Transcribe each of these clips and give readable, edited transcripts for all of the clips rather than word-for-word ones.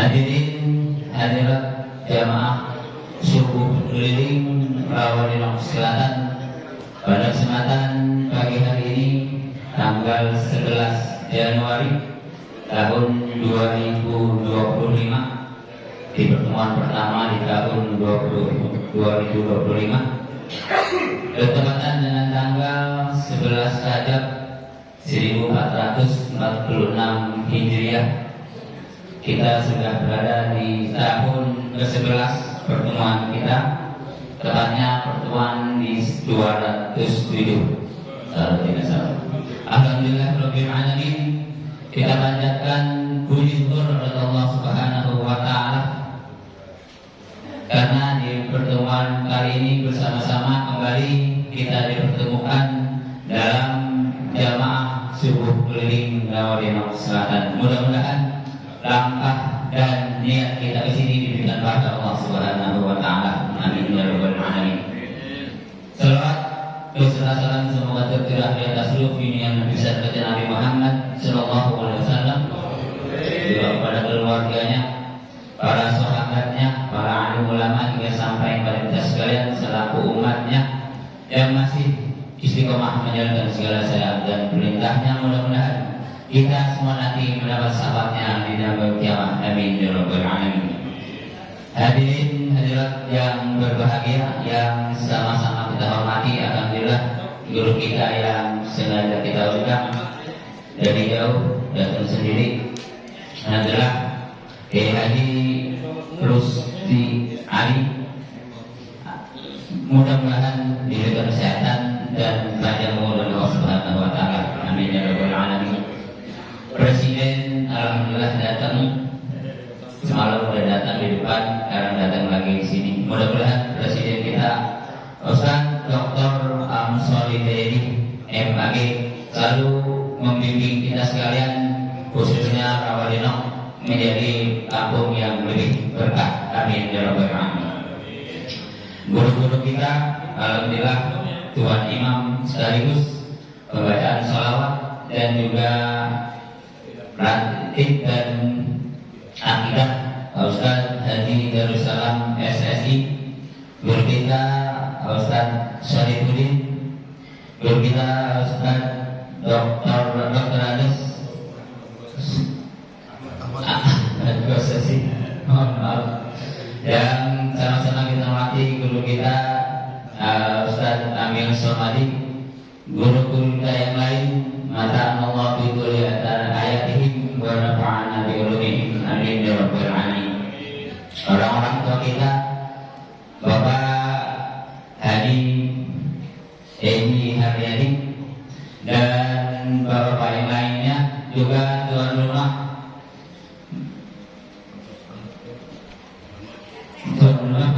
Hadirin hadirat jamaah subuh keliling Rawadinok Selatan, pada kesempatan pagi hari ini tanggal 11 Januari tahun 2025 di pertemuan pertama di tahun 2025 bertepatan dengan tanggal 11 Rajab 1446 Hijriah. Kita sudah berada di tahun ke-11 pertemuan kita, tepatnya pertemuan di 207. Alhamdulillah Rabbil Alamin, kita panjatkan puji syukur kepada Allah Subhanahu wa Ta'ala karena di pertemuan kali ini bersama-sama kembali kita dipertemukan dalam jamaah subuh keliling Rawadinok Selatan. Mudah-mudahan langkah dan niat kita di sini diberikan pada Allah Subhanahu wa Ta'ala. Amin ya rabbal alamin. Salawat beserta salam semoga tercurah di atas seluruh junjungan Nabi besar Nabi Muhammad sallallahu alaihi wasallam, juga kepada keluarganya, para sahabatnya, para alim ulama, hingga sampai kepada kita sekalian selaku umatnya yang masih istiqomah menjalankan segala syariat dan perintahnya. Mudah-mudahan kita semua nanti mendapat sahabatnya di dalam kiamat. Amin ya rabbal alamin. Hadirin hadirat yang berbahagia, yang sama-sama kita hormati, alhamdulillah guru kita yang sengaja kita undang dari jauh datang sendiri adalah Kiai Haji Rusdi Ali. Mudah-mudahan diberikan kesehatan dan panjang umur dari Allah Subhanahu wa Ta'ala. Amin ya rabbal alamin. Presiden alhamdulillah datang, semalam sudah datang di depan, sekarang datang lagi di sini. Mudah-mudahan presiden kita Ustaz Dr. Amsolideri MAG selalu membimbing kita sekalian, khususnya Rawadinok, menjadi kampung yang lebih berkah. Amin ya rabbal alamin. Guru-guru kita alhamdulillah Tuan Imam sekaligus pembacaan sholawat dan juga praktik dan akidah Ustaz Haji Darussalam SSI, guru kita Ustaz Syarifuddin, guru kita Ustaz Dr. Anis yang sama-sama kita hormati guru kita Ustaz Amir Somadi, guru-guru kita yang lain. Mata Allah bi kulli ayatihim wa nafa'ana bi ulumihim. Amin ya rabbal alamin. Orang-orang tua kita, Bapak Haji Edi Haryadi dan bapak-bapak yang lainnya, juga tuan rumah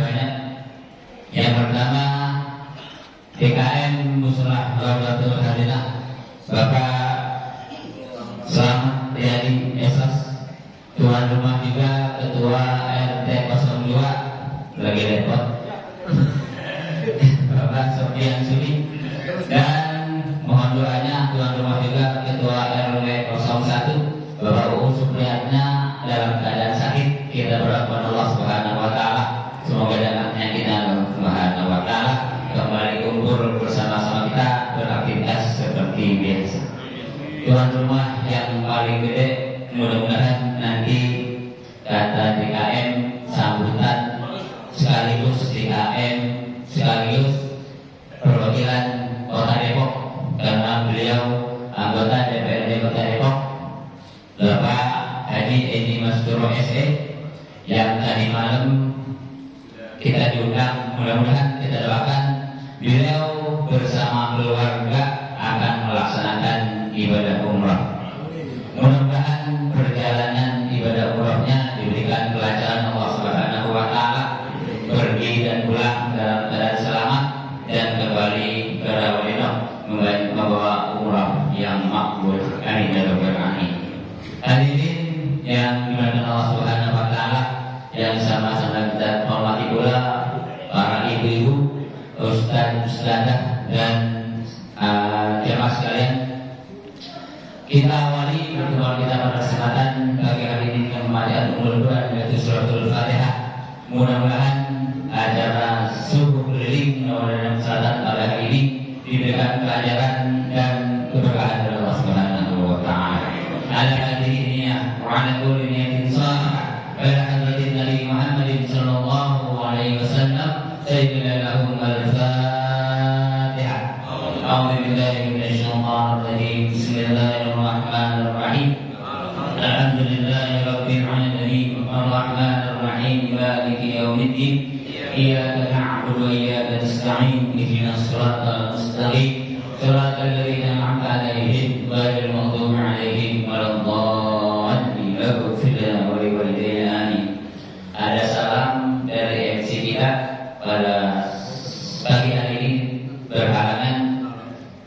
banyak. Yang pertama DKM Muslah Rabatul Hadinah Bapak Selamat Riyadi Esas, tuan rumah juga ketua RT 02 lagi repot Bapak Sofian Sudi, dan mohon doanya tuan rumah juga ketua RW 01 Bapak Uus Supriyatna dalam keadaan sakit. Kita berdoa kepada Allah Subhanahu wa Ta'ala, semoga anaknya kita Subhanahu wa Ta'ala kembali kumpul bersama-sama kita beraktivitas seperti biasa. Tuan rumah yang paling gede, mudah-mudahan nanti kata DKM sambutan sekaligus DKM sekaligus perwakilan Kota Depok, karena beliau anggota DPRD Kota Depok, Bapak Haji Edi Masduro SE, yang tadi malam kita diundang. Mudah-mudahan kita doakan beliau bersama keluarga akan melaksanakan ibadah umrah. Mudah-mudahan perjalanan ibadah umrahnya diberikan kelancaran Allah Subhanahu wa Ta'ala, pergi dan pulang dalam keadaan selamat dan kembali ke Rawadinok membawa umrah yang makbul. Amin ya rabbal alamin. Hadirin yang dimuliakan Allah Subhanahu wa Ta'ala, yang sama-sama kita hormati pula para ibu-ibu, ustaz-ustazah dan jemaah sekalian. Kita awali pertemuan kita pada kesempatan pagi hari ini dengan bacaan Ummul Quran yaitu suratul Fatihah. Mudah-mudahan acara subuh keliling dalam salat pada hari ini diberikan pelajaran dan keberkahan dari Allah Subhanahu wa taala. Ala hadhihi wa ala kulli niyatin salihah wa ala hadratin Nabi Muhammad sallallahu alaihi wasallam sayyidina lahum al-Fatihah. A'udzu billahi minasy syaithanir rajim. Bismillahirrahmanirrahim. Alhamdulillahi rabbil alamin arrahmanir rahim maliki yaumiddin. Iyyaka na'budu wa iyyaka nasta'in ihdinas siratal mustaqim siratal ladzina an'amta 'alaihim ghairil maghdubi 'alaihim waladdallin. Ighfir lana wa liwalidayna amin. Ada salam dari MC kita pada pagi hari ini berhalangan,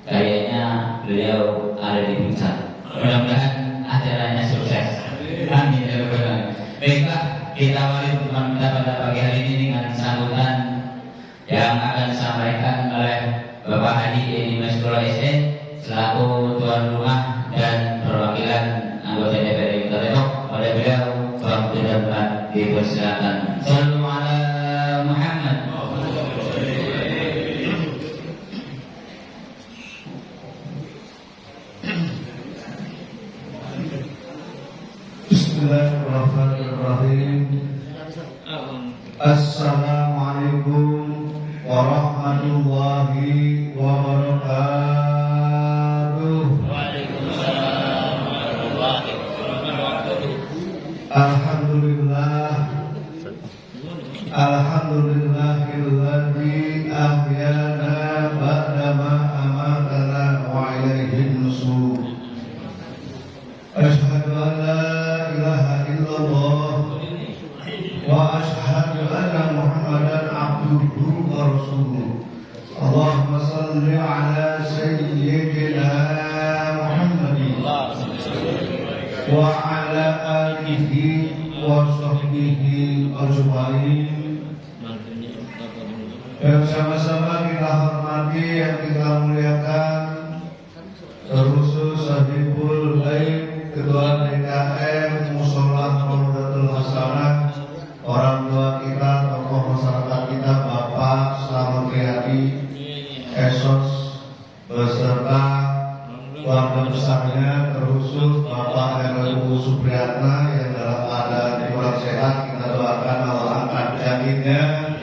kayaknya beliau ada di puncak. Mudah-mudahan acaranya sukses. Amin ya rabbal alamin. Baiklah, kita awali pertemuan kita pada pagi hari ini dengan sambutan yang akan disampaikan oleh Bapak Haji Edi Maskura SE selaku tuan rumah dan perwakilan anggota DPRD Kota Depok. Oleh beliau, Bapak Mudah dipersilakan. Sallu ala Muhammad. Bismillahirrahmanirrahim. Assalamualaikum warahmatullahi wabarakatuh. Waalaikumsalam warahmatullahi wabarakatuh. Alhamdulillahilladzi ahyana ba'dama amatana wa ilaihin nusyur. Asyhadu an la ilaha illallah wa asyhadu anna Muhammadan abduhu wa rasuluh. Allahumma salli ala sayyidina Muhammadin wa ala alihi wa sahbihi ajma'in. Yang sama-sama kita hormati, yang kita muliakan, terkhusus Habibul Baik, Ketua DKM Musholah Maulatul Hasanah, orang tua kita, tokoh masyarakat kita, Bapak Slamet Riyadi Esos, beserta keluarga besarnya, terkhusus Bapak RW Supriyatna yang dalam keadaan kurang sehat. Kita doakan Allah angkat janinnya,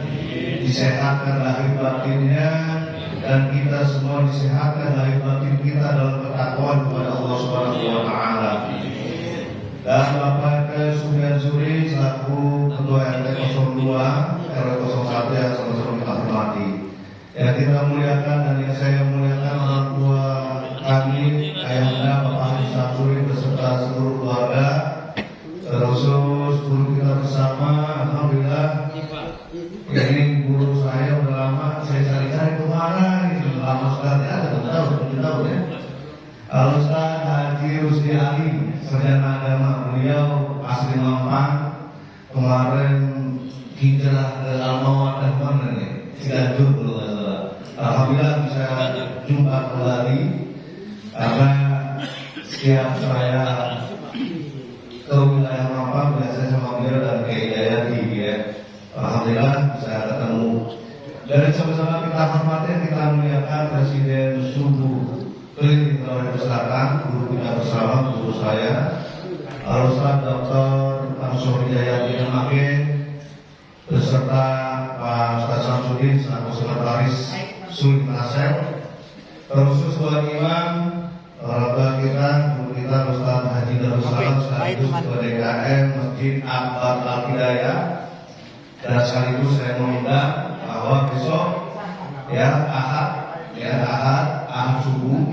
disehatkan lahir batinnya, dan kita semua disehatkan lahir batin kita dalam ketakwaan kepada Allah Subhanahu wa taala. Dan Bapak Sufian Zuri selaku Ketua RT 02 RW 01 yang sama-sama kita hormati, yang kita muliakan dan yang saya muliakan orang tua kami, Ayahanda Bapak Haji Syamsuri beserta seluruh keluarga, terkhusus guru kita bersama. Alhamdulillah, ini guru saya udah lama saya cari-cari kemana ini, lama sekali, ada 7 tahun ya. Al-Ustaz Haji Rusdi Ali, sarjana agama, beliau asli Mampang, kemarin hijrah ke Al-Mawaddah mana nih, Ciganjur dulu. Alhamdulillah bisa jumpa kembali, karena setiap saya ke wilayah Mampang biasanya sama beliau dan Kiai Hidayati ya. Alhamdulillah bisa ketemu. Dan sama-sama kita hormati, kita muliakan Presiden Subuh Keliling Sulawesi Selatan, guru kita bersama, guru saya Al-Ustaz Dr. Ansor Hidayat Dinamake, beserta Pak Ustaz Samsudin selaku sekretaris Suri Nasel, terkhusus Tuan Imam, orang kita, guru kita Ustaz Haji Darussalam sekaligus Ketua DKM Masjid Akbar Al-Hidayah. Dan sekaligus saya mengundang bahwa besok Ahad subuh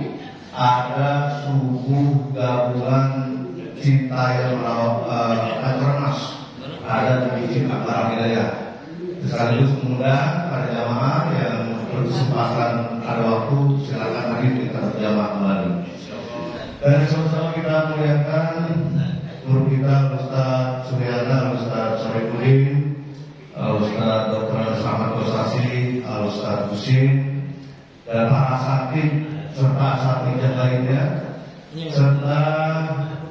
ada subuh gabungan cinta yang Mas ada di Masjid Akbar Al-Hidayah. Sekaligus mengundang para jamaah yang berkesempatan ada waktu, silakan hadir kita berjamaah kembali. Dan sama-sama kita muliakan guru kita Ustaz Suryana, Ustaz Syarifuddin, Ustaz Dr. Selamat Kosasi, Ustaz Husin, dan para asatid serta asatid yang lainnya, serta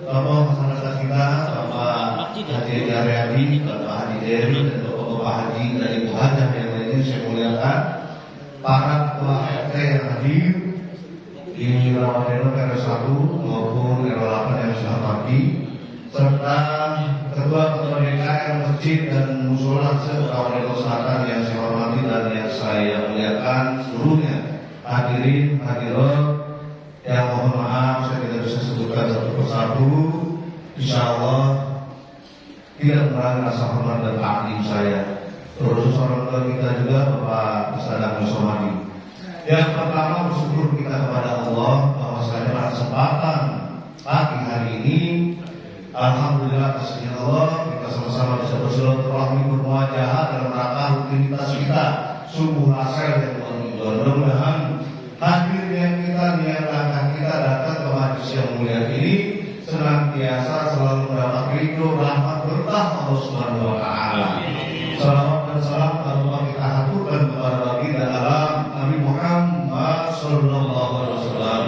tokoh masyarakat kita, Bapak Haji Aryadi, Bapak Haji Dewi, dan Bapak Haji dari Ibu Hajah yang lainnya saya muliakan, para ketua RT yang hadir di Rawadeno RW 1 maupun RW 8 yang sudah pagi, serta ketua-ketua DKM masjid dan musola se-Rawadeno Selatan yang saya hormati dan yang saya muliakan seluruhnya, hadirin hadirat yang mohon maaf saya tidak bisa sebutkan satu persatu. Insya Allah tidak mengurangi rasa hormat dan takdim saya, terus orang tua kita juga Bapak Ustadz Musomadi. Yang pertama bersyukur kita kepada Allah bahwasanya pada kesempatan pagi hari ini, alhamdulillah kasihnya Allah kita sama-sama bisa bersilaturahmi bermuajahah dalam rangka rutinitas kita subuh asar yang mudah-mudahan hadirnya kita niatkan kita datang ke majelis yang mulia ini senantiasa selalu mendapat ridho rahmat berkah Allah Subhanahu wa taala. Salawat dan salam Allah kita haturkan kepada baginda alam Nabi Muhammad sallallahu alaihi wasallam,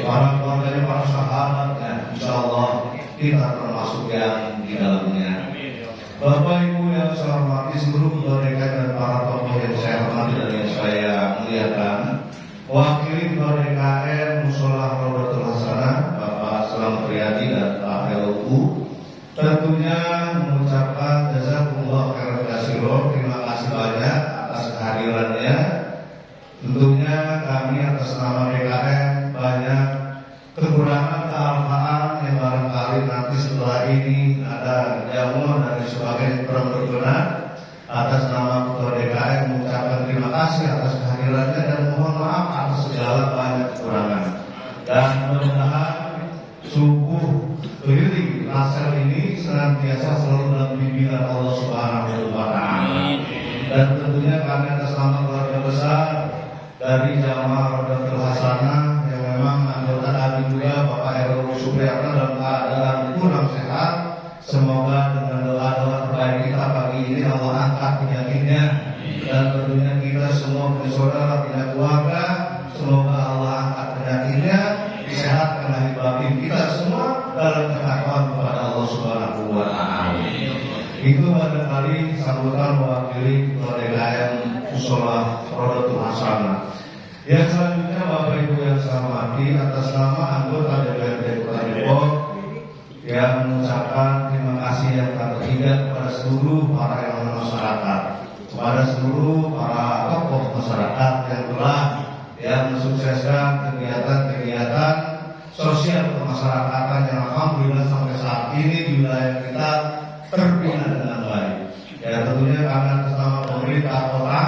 para keluarganya, para sahabatnya, insyaallah kita termasuk yang di dalamnya. Bapak Ibu yang saya hormati, seluruh ketua DKM dan para tokoh yang saya hormati dan yang saya muliakan, wakili ketua DKM Musola Raudatul Hasanah Bapak Selamat Riyadi dan Pak LU, tentunya mengucapkan jazakumullah khairan katsiran, terima kasih banyak atas kehadirannya. Tentunya kami atas nama DKM banyak kekurangan kealfaan yang barangkali nanti setelah ini ada jamuan dari sebagai kurang berkenan. Atas nama ketua DKM mengucapkan terima kasih atas kehadirannya dan mohon maaf atas segala banyak kekurangan. Dan mudah-mudahan subuh keliling Rasel ini senantiasa selalu dalam bimbingan Allah Subhanahu wa taala. Dan tentunya kami atas nama keluarga besar dari Jamaah Raudatul Hasanah yang memang anggota kami juga Bapak Heru Supriyatna dalam keadaan kurang sehat, semoga dengan doa-doa terbaik kita pagi ini Allah angkat penyakitnya, dan tentunya kita semua punya saudara, punya keluarga, semoga Allah angkat penyakitnya, disehatkan lahir batin kita semua dalam ketakwaan kepada Allah Subhanahu wa taala. Itu barangkali sambutan mewakili ketua DKM Musola Raudatul Hasanah. Yang selanjutnya Bapak Ibu yang saya hormati, atas nama anggota DPRD Kota Depok yang mengucapkan terima kasih yang tak terhingga kepada seluruh para elemen masyarakat, kepada seluruh para tokoh masyarakat yang telah mensukseskan kegiatan-kegiatan sosial kemasyarakatan yang alhamdulillah sampai saat ini di wilayah kita terbina dengan baik. Ya tentunya kami atas nama pemerintah kota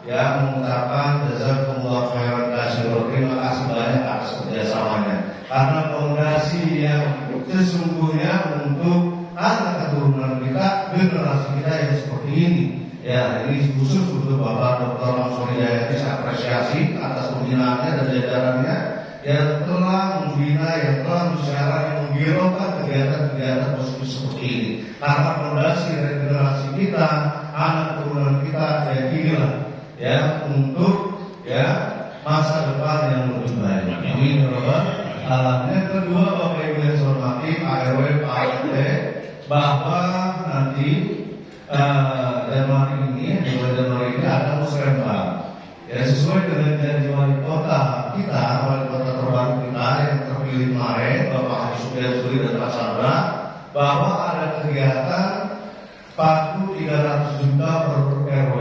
mengucapkan jazakumullah khairan katsiran, terima kasih banyak atas kerjasamanya, karena fondasi yang sesungguhnya untuk anak keturunan kita, generasi kita yang seperti ini. Ya ini khusus untuk Bapak Dr. Mansur Hidayati, saya apresiasi atas pembinaannya dan jajarannya yang telah membina, yang telah mensyarah, yang menggirokan kegiatan-kegiatan positif seperti ini. Karena fondasi dari generasi kita, anak keturunan kita, inilah untuk masa depan yang lebih baik. Amin. Alamnya kedua Bapak Ibu yang saya hormati, Pak RW, Pak RT, bahwa nanti Januari ini, di bulan Januari ini ada musrembang. Ya sesuai dengan janji wali kota kita, wali kota terbaru kita yang terpilih kemarin, Bapak Haji Suri dan Pak Sandra, bahwa ada kegiatan pagu 300 juta per RW.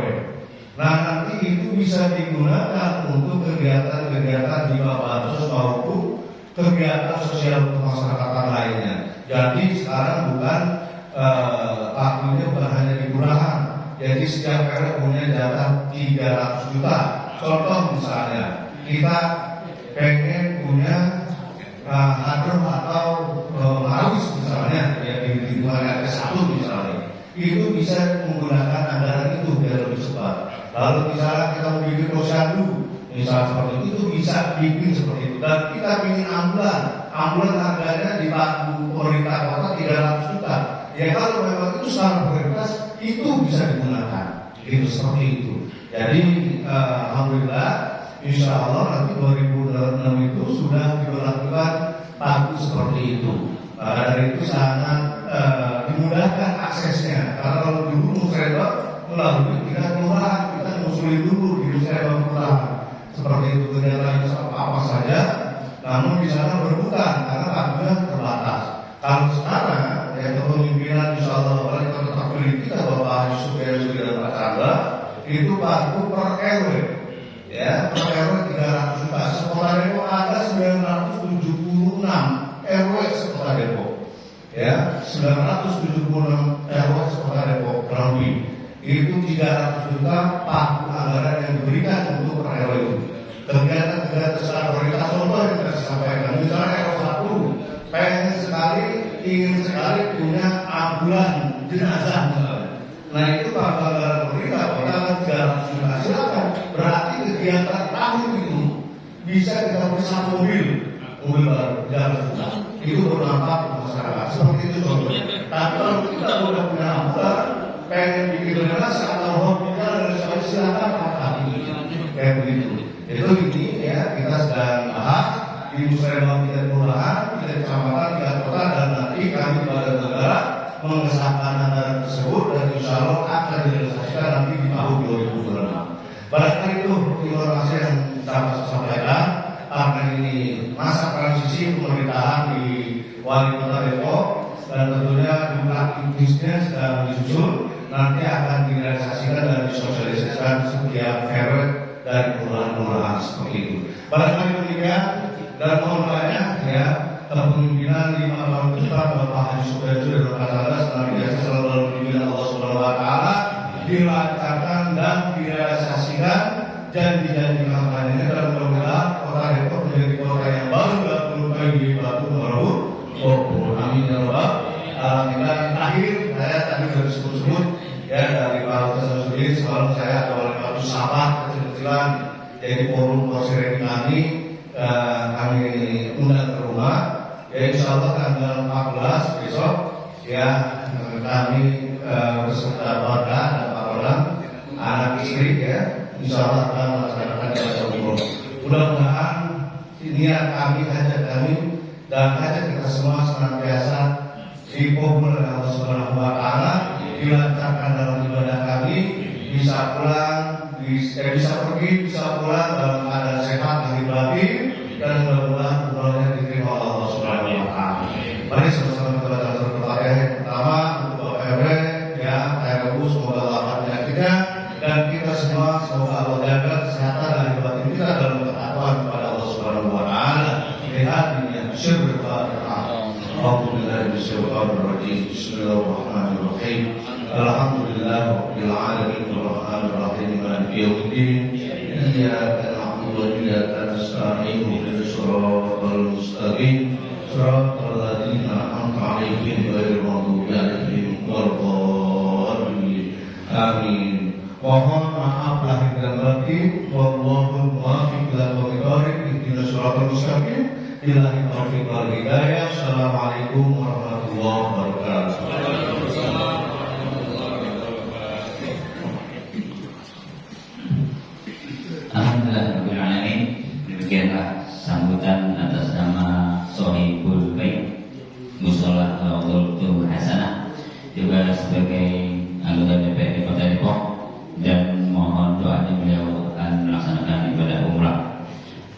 Nah nanti itu bisa digunakan untuk kegiatan-kegiatan di bansos maupun kegiatan sosial kemasyarakatan lainnya. Jadi sekarang bukan pagunya bukan hanya di kelurahan. Jadi setiap RW punya jatah 300 juta. Contoh misalnya kita pengen punya hadroh atau maris misalnya, ya di lingkungan RT 1 misalnya, itu bisa menggunakan anggaran itu biar lebih cepat. Lalu misalnya kita mau bikin posyandu, misalnya seperti itu bisa bikin seperti itu. Dan kita ingin ambulan harganya di pemerintah kota 300 juta. Ya kalau memang itu secara prioritas itu bisa digunakan, itu seperti itu. Jadi alhamdulillah, insya Allah nanti 2026 itu sudah diberlakukan pagu seperti itu. Dari itu sangat dimudahkan aksesnya. Karena kalau dulu musrembang melalui tingkat kelurahan, kita ngusulin dulu di musrembang kelurahan. Seperti itu kegiatan apa saja, namun di sana berhutang karena waktunya terbatas. Kalau sekarang ya kepemimpinan insya Allah wali kota terpilih kita Bapak Yusuf Yusuf dan Pak Chandra itu baru per RW, ya per RW 300 juta. Sekota Depok ada 976 RW sekota Depok, ya 976 RW sekota Depok lebih. Itu 300 juta paku anggaran yang diberikan untuk per RW itu. Kegiatan-kegiatan secara prioritas contoh yang kita sampaikan, misalnya RW 1 pengen sekali, ingin sekali punya ambulan jenazah misalnya. Nah itu kalau anggaran pemerintah, kalau 300 juta silakan. Berarti kegiatan tahun itu bisa kita beri satu mobil baru 300 juta. Itu berdampak untuk masyarakat. Seperti itu contohnya. Tapi kalau kita udah punya ambulan, pengen bikin jenazah atau hobinya dari sekali silakan kayak begitu. Itu ini ya kita sedang bahas di musrembang tingkat kelurahan, tingkat kecamatan, tingkat kota, dan nanti kami pada negara mengesahkan anggaran tersebut dan insya Allah akan direalisasikan nanti di tahun 2026. Barangkali itu informasi yang dapat saya sampaikan karena ini masa transisi pemerintahan di Wali Kota Depok dan tentunya jumlah bisnisnya sedang disusun, nanti akan direalisasikan dan disosialisasikan setiap RW dari kelurahan-kelurahan seperti itu. Barangkali demikian dan mohon banyak ya kepemimpinan 5 tahun ke depan Bapak Haji Supejo dan Bapak Chandra senantiasa selalu dalam pimpinan Allah Subhanahu Wa Taala dilancarkan dan direalisasikan janji-janji kampanye dan mudah-mudahan Kota Depok menjadi kota yang baru dalam melukai di batu merebut. Amin ya Rabbal alamin. Dan akhir saya tadi sudah disebut-sebut ya dari Pak Ustaz sendiri semalam saya ada oleh Pak Sahabat kecil-kecilan jadi forum konseling kami undang ke rumah ya insya Allah tanggal 14 besok ya kami beserta keluarga dan Pak Roland anak istri ya insya Allah akan melaksanakan ibadah umroh. Mudah-mudahan niat kami, hajat kami dan hajat kita semua senantiasa dikabul oleh Allah Subhanahu Wa Taala, dilancarkan dalam ibadah kami, bisa pulang, bisa pergi, bisa pulang dalam keadaan sehat lahir batin dan mudah-mudahan umrohnya diterima oleh Allah Subhanahu Wa Taala. Mari sama-sama kita baca surat Al-Fatihah yang pertama untuk Bapak RW ya, saya rebus semoga Allah penyakitnya dan kita semua semoga Allah jaga kesehatan lahir batin kita dalam ketakwaan kepada Allah Subhanahu Wa Taala. Lihat ini yang syukur kepada Allah. Alhamdulillah bismillahirrahmanirrahim. Bismillahirrahmanirrahim. Alhamdulillah rabbil alamin arrahmanir rahim maliki yaumiddin. Iyyaka na'budu wa iyyaka nasta'in ihdinas siratal mustaqim. Siratal ladzina an'amta 'alaihim ghairil maghdubi 'alaihim waladdallin. Amin. Mohon maaf lahir dan batin. Wallahul muwaffiq ila aqwamit thoriq. Ihdinas siratal mustaqim. Billahi taufiq wal hidayah. Assalamualaikum warahmatullahi wabarakatuh. Alhamdulillahirrahmanirrahim. Demikianlah sambutan atas nama Sohibul Bait Musola Al-Ghultul Hasanah juga sebagai anggota DPRD Kota Depok dan mohon doanya beliau akan melaksanakan ibadah umrah.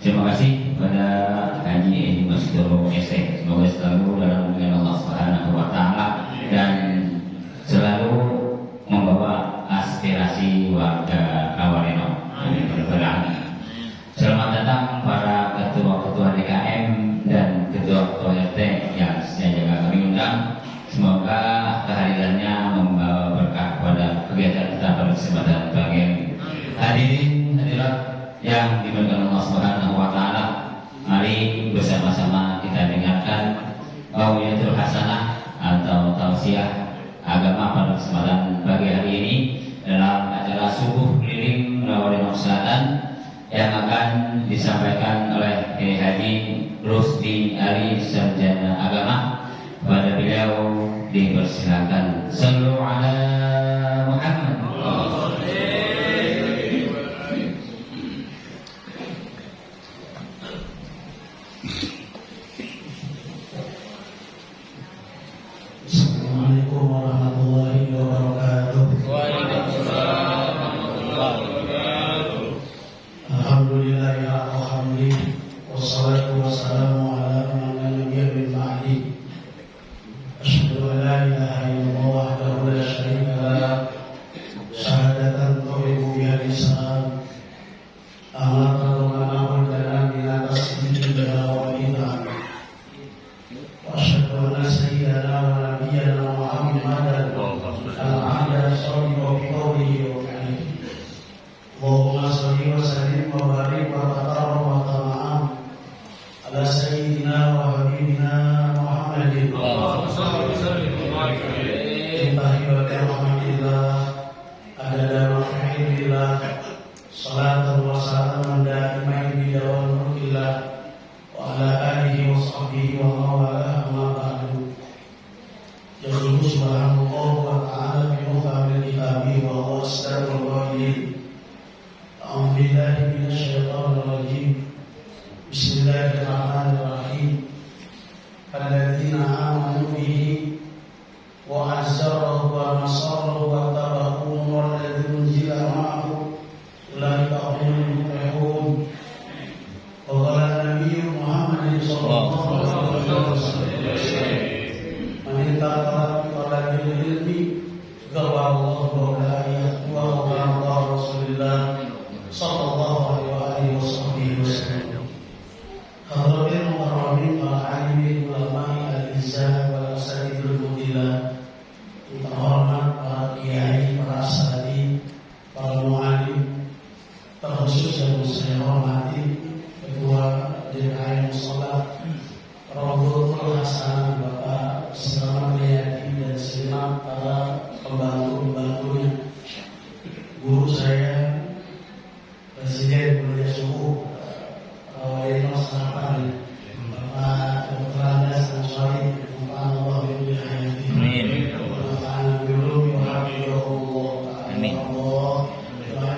Terima kasih kepada Haji Edi Masdoro ST. Semoga selalu dalam lindungan Allah Subhanahu Wa Taala dan selalu membawa aspirasi warga Rawareno. Amin. Selamat datang para ketua-ketua DKM dan ketua-ketua RT yang sengaja kami undang. Semoga kehadirannya membawa berkah pada kegiatan kita pada kesempatan pagi ini. Hadirin hadirat yang dimuliakan Allah Subhanahu Wa Taala, mari bersama-sama kita dengarkan Mau'izatul Hasanah atau tausiah agama pada kesempatan pagi hari ini dalam acara subuh keliling Rawareno Selatan yang akan disampaikan oleh Kiai Haji Rusdi Ali Sarjana Agama. Kepada beliau dipersilakan. Sallu ala Muhammad. Assalamualaikum يصلي وبقوله وفعله. اللهم صل وسلم وبارك وتكرم وتنعم على سيدنا وحبيبنا محمد. اللهم صل وسلم وبارك عليه. Intahibat rahmatillah adada rahmatillah salatan wa salaman daimain bidawal mulkillah wa ala alihi wa sahbihi wa mawala amma ba'du. Yaqulu subhanahu wa ta'ala bi muhammadin kitabi wa huwa asdaqul qa'ilin. A'udzu billahi minasy syaithanir rajim. Bismillahirrahmanirrahim. Alladzina amanu bihi wa azzarahu wa nasarahu wa tabahu walladzi unzila ma'ahu ulaika humul muflihun. Wa qala Nabi Muhammad sallallahu alaihi wasallam man ittaqa talabil ilmi ghawarallahu bihi wa qala Rasulullah sallallahu alaihi wasallam. Hadirin mukarramin para alimin ulama al-izzah wal asadidul mudilah, terhormat para kiai, para asadi, para mu'alim, terkhusus yang saya hormati Ketua DKM Musola Rombul Hasan Bapak Selamat Riyadi dan segenap para pembantu-pembantunya, guru saya, Presiden Mulia Suhu Wali Masyarakat Bapak Dr. Andas Ansari, Allah beri hayati. Amin. Allah dulu Allah. Amin. Allah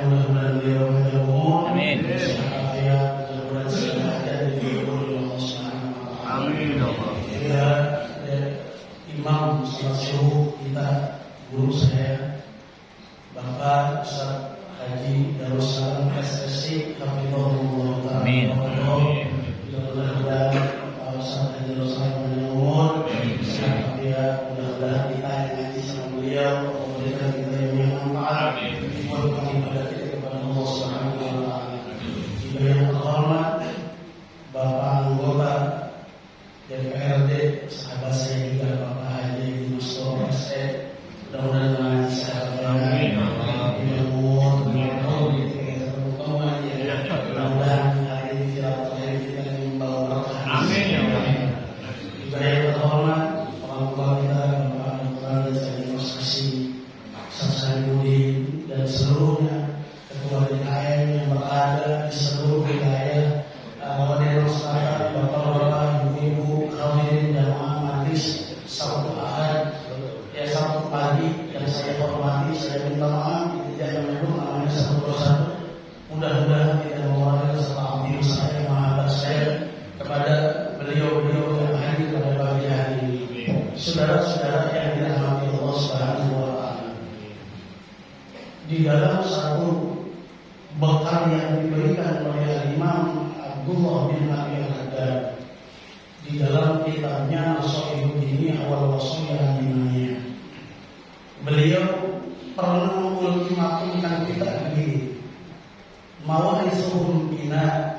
mudah-mudahan beliau menjauh. Amin. Sehat mudah-mudahan sehat dan dihibur oleh Allah Subhanahu wa taala. Amin. Ya, Imam Salat Subuh kita, guru saya Bapak Ustaz Haji Darussalam SSC Hafizahullah Ta'ala. Amin. Mudah-mudahan Pak Ustaz Haji Darussalam menjauh. Mudah-mudahan kita yang ngaji sama beliau memberikan kita yang manfaat, memberikan ibadah kita kepada Allah Subhanahu wa taala. Juga yang terhormat Bapak anggota DPRD, sahabat saya juga Bapak Haji Mustofa SE. Mudah-mudahan mengaji sehat. Amin. Mudah-mudahan hari ini kita yang membawa berkah. Amin. Juga yang terhormat orang tua kita Bapak Dr. Andas Ansari, Sasanudin dan seluruhnya ketua DKM yang berada di seluruh wilayah Wadi Masyarakat, bapak-bapak, ibu-ibu, hadirin jamaah majlis Sabtu Ahad, Sabtu pagi yang saya hormati. Saya minta maaf tidak yang menyebut namanya satu persatu. Mudah-mudahan tidak mewakili serta ambil saya mahabat saya kepada beliau-beliau yang hadir pada pagi hari ini. Saudara-saudara yang dirahmati Allah Subhanahu wa taala, di dalam satu bekal yang diberikan oleh Imam Abdullah bin Abi Al-Haddad di dalam kitabnya Nashihud Dini Awal Wasiyah Imaniyah, beliau pernah mengultimatumkan kita begini: mawarisuhum bina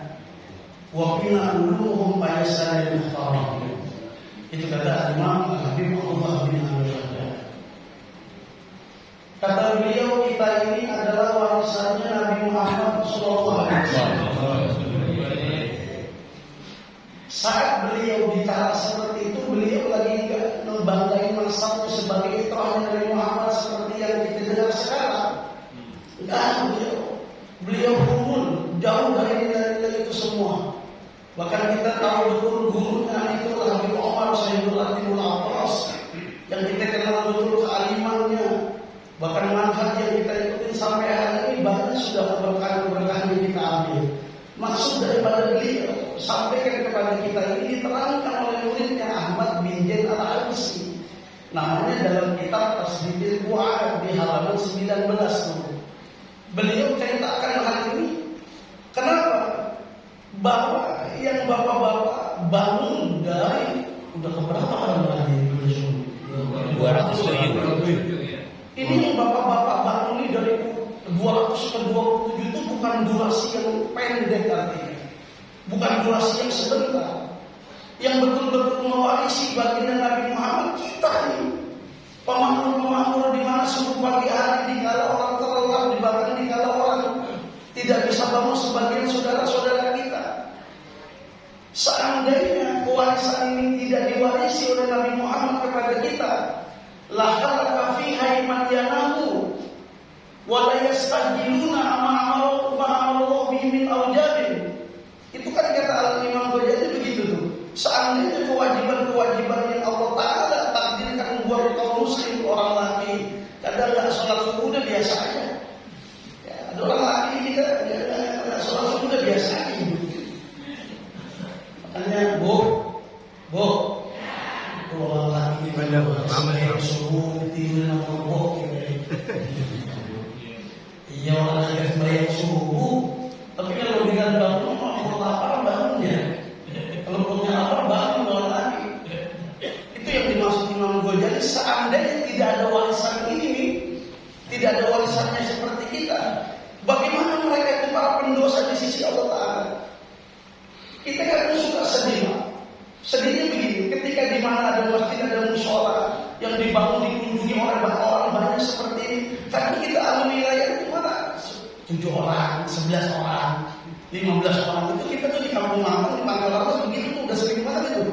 wa bina uluhum bayasan muhtaram. Itu kata Imam Habib Allah bin Abi Al-Haddad. Kata beliau, kita ini adalah warisannya Nabi Muhammad sallallahu alaihi wasallam. Saat beliau bicara seperti itu, beliau lagi membanggai mansabnya sebagai itrahnya Nabi Muhammad seperti yang kita dengar sekarang. Enggak, beliau umum jauh dari nilai-nilai itu semua. Bahkan kita tahu betul gurunya itu adalah Habib Omar Sayyidul Atimul Atras, yang kita kenal betul kealimannya. Bahkan manhaj yang kita ikutin sampai hari ini banyak sudah keberkahan yang kita ambil. Maksud daripada beliau sampaikan kepada kita ini diterangkan oleh muridnya Ahmad bin Zain Al-Alusi. Namanya dalam kitab Tasdidil Fu'ad di halaman 19 tuh. Beliau ceritakan hal ini. Kenapa? Bahwa yang bapak-bapak bangun dari udah keberapa orang lagi? 207. Ini yang bapak-bapak bangun ini dari 200 ke 27 itu bukan durasi yang pendek artinya. Bukan durasi yang sebentar. Yang betul-betul mewarisi baginda Nabi Muhammad kita ini. Pemakmur-pemakmur di mana subuh pagi hari bangun sebagian saudara-saudara kita. Seandainya kewarisan ini tidak diwarisi oleh Nabi Muhammad kepada kita, la halaka fiha man yanamu wa la yastajiluna ma'amalu bihi min awjabin. Itu kan kata Al-Imam Ghazali begitu tuh. Seandainya kewajiban-kewajiban yang Allah Ta'ala takdirkan buat kaum muslim, orang laki kadang nggak sholat subuh udah biasa aja. Ya, ada orang laki kita nggak sholat subuh udah biasa aja. Makanya bu, kalau orang laki kita sholat subuh tidur sama bu, iya orang laki sembahyang subuh, tapi kalau dengan bangun mau lapar bangunnya. Kalau punya lapar bangun lagi. Itu yang dimaksud Imam Ghazali. Seandainya tidak ada warisan ini, tidak ada warisannya seperti kita, bagaimana mereka itu para pendosa di sisi Allah Ta'ala? Kita kan suka sedih. Sedihnya begini, ketika di mana ada masjid, ada mushola yang dibangun dikunjungi oleh orang banyak seperti ini, karena kita alumni wilayah itu mana 7 orang, 11 orang, 15 orang itu kita tuh di kampung Mampang, di Pangkalan begitu tuh udah sering banget itu.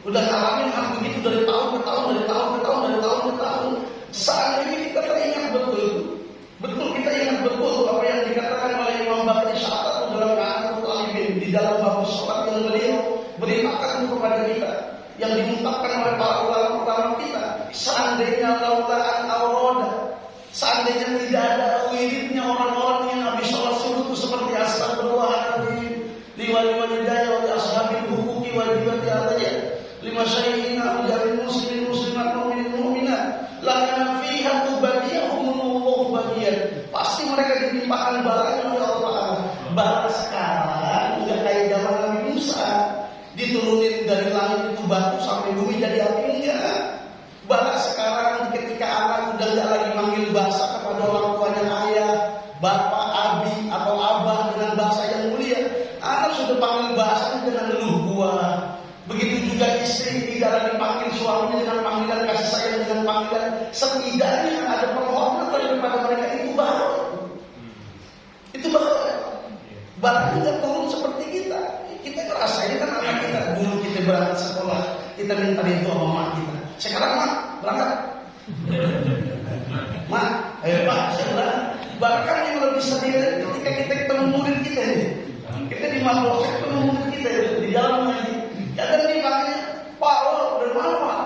Udah ngalamin hal begitu dari tahun ke tahun. Seandainya kita teringat betul kita ingat betul apa yang dikatakan oleh Imam Bakri Syahata dalam Ra'atul Talibin di dalam bab sholat yang beliau beritakan kepada kita, yang diungkapkan oleh para ulama kita. Seandainya laulaan awroda, seandainya tidak ada wiridnya orang-orang yang habis sholat subuh itu seperti astagfirullahaladzim liwali-walidaya wa ashabil hukuki wajibati alayya lima syaihina ujarin muslimat mu'minat lakana fiha tubadiyahumullahu badiyah. Pasti mereka ditimpakan balanya oleh Allah. Bala sekarang enggak kayak zaman Nabi Musa diturunin dari langit itu batu sampai bumi jadi api, enggak. Bala sekarang ketika anak udah enggak lagi manggil bahasa kepada orang tuanya ayah, bapak, abi atau abah dengan bahasa yang mulia, anak sudah panggil bahasa dengan leluh gua. Begitu juga istri tidak lagi panggil suaminya dengan panggilan kasih sayang, dengan panggilan setidaknya ada penghormatan kepada mereka. Itu bahaya. Bahkan tidak turun seperti kita. Kita ngerasain kan anak kita dulu kita berangkat sekolah, kita minta itu sama mak kita. Sekarang mak berangkat, mak, ayo pak, saya berangkat. Bahkan yang lebih sedih ketika kita ketemu murid kita ini, kita di Mapolsek ketemu murid kita itu di dalam lagi. Kadang dia panggilnya Pak, dari mana Pak?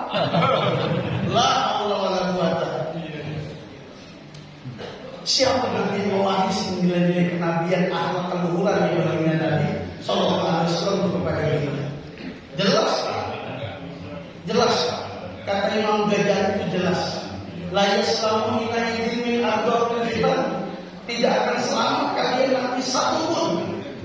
La haula wala quwata. Siapa Nabi yang mewarisi nilai-nilai kenabian, akhlak keluhuran yang baginda Nabi sallallahu alaihi wasallam kepada kita? Jelas. Kata Imam Ghazali itu jelas. La yaslamu hina idin min ardhil fitan. Tidak akan selamat kalian nanti satu pun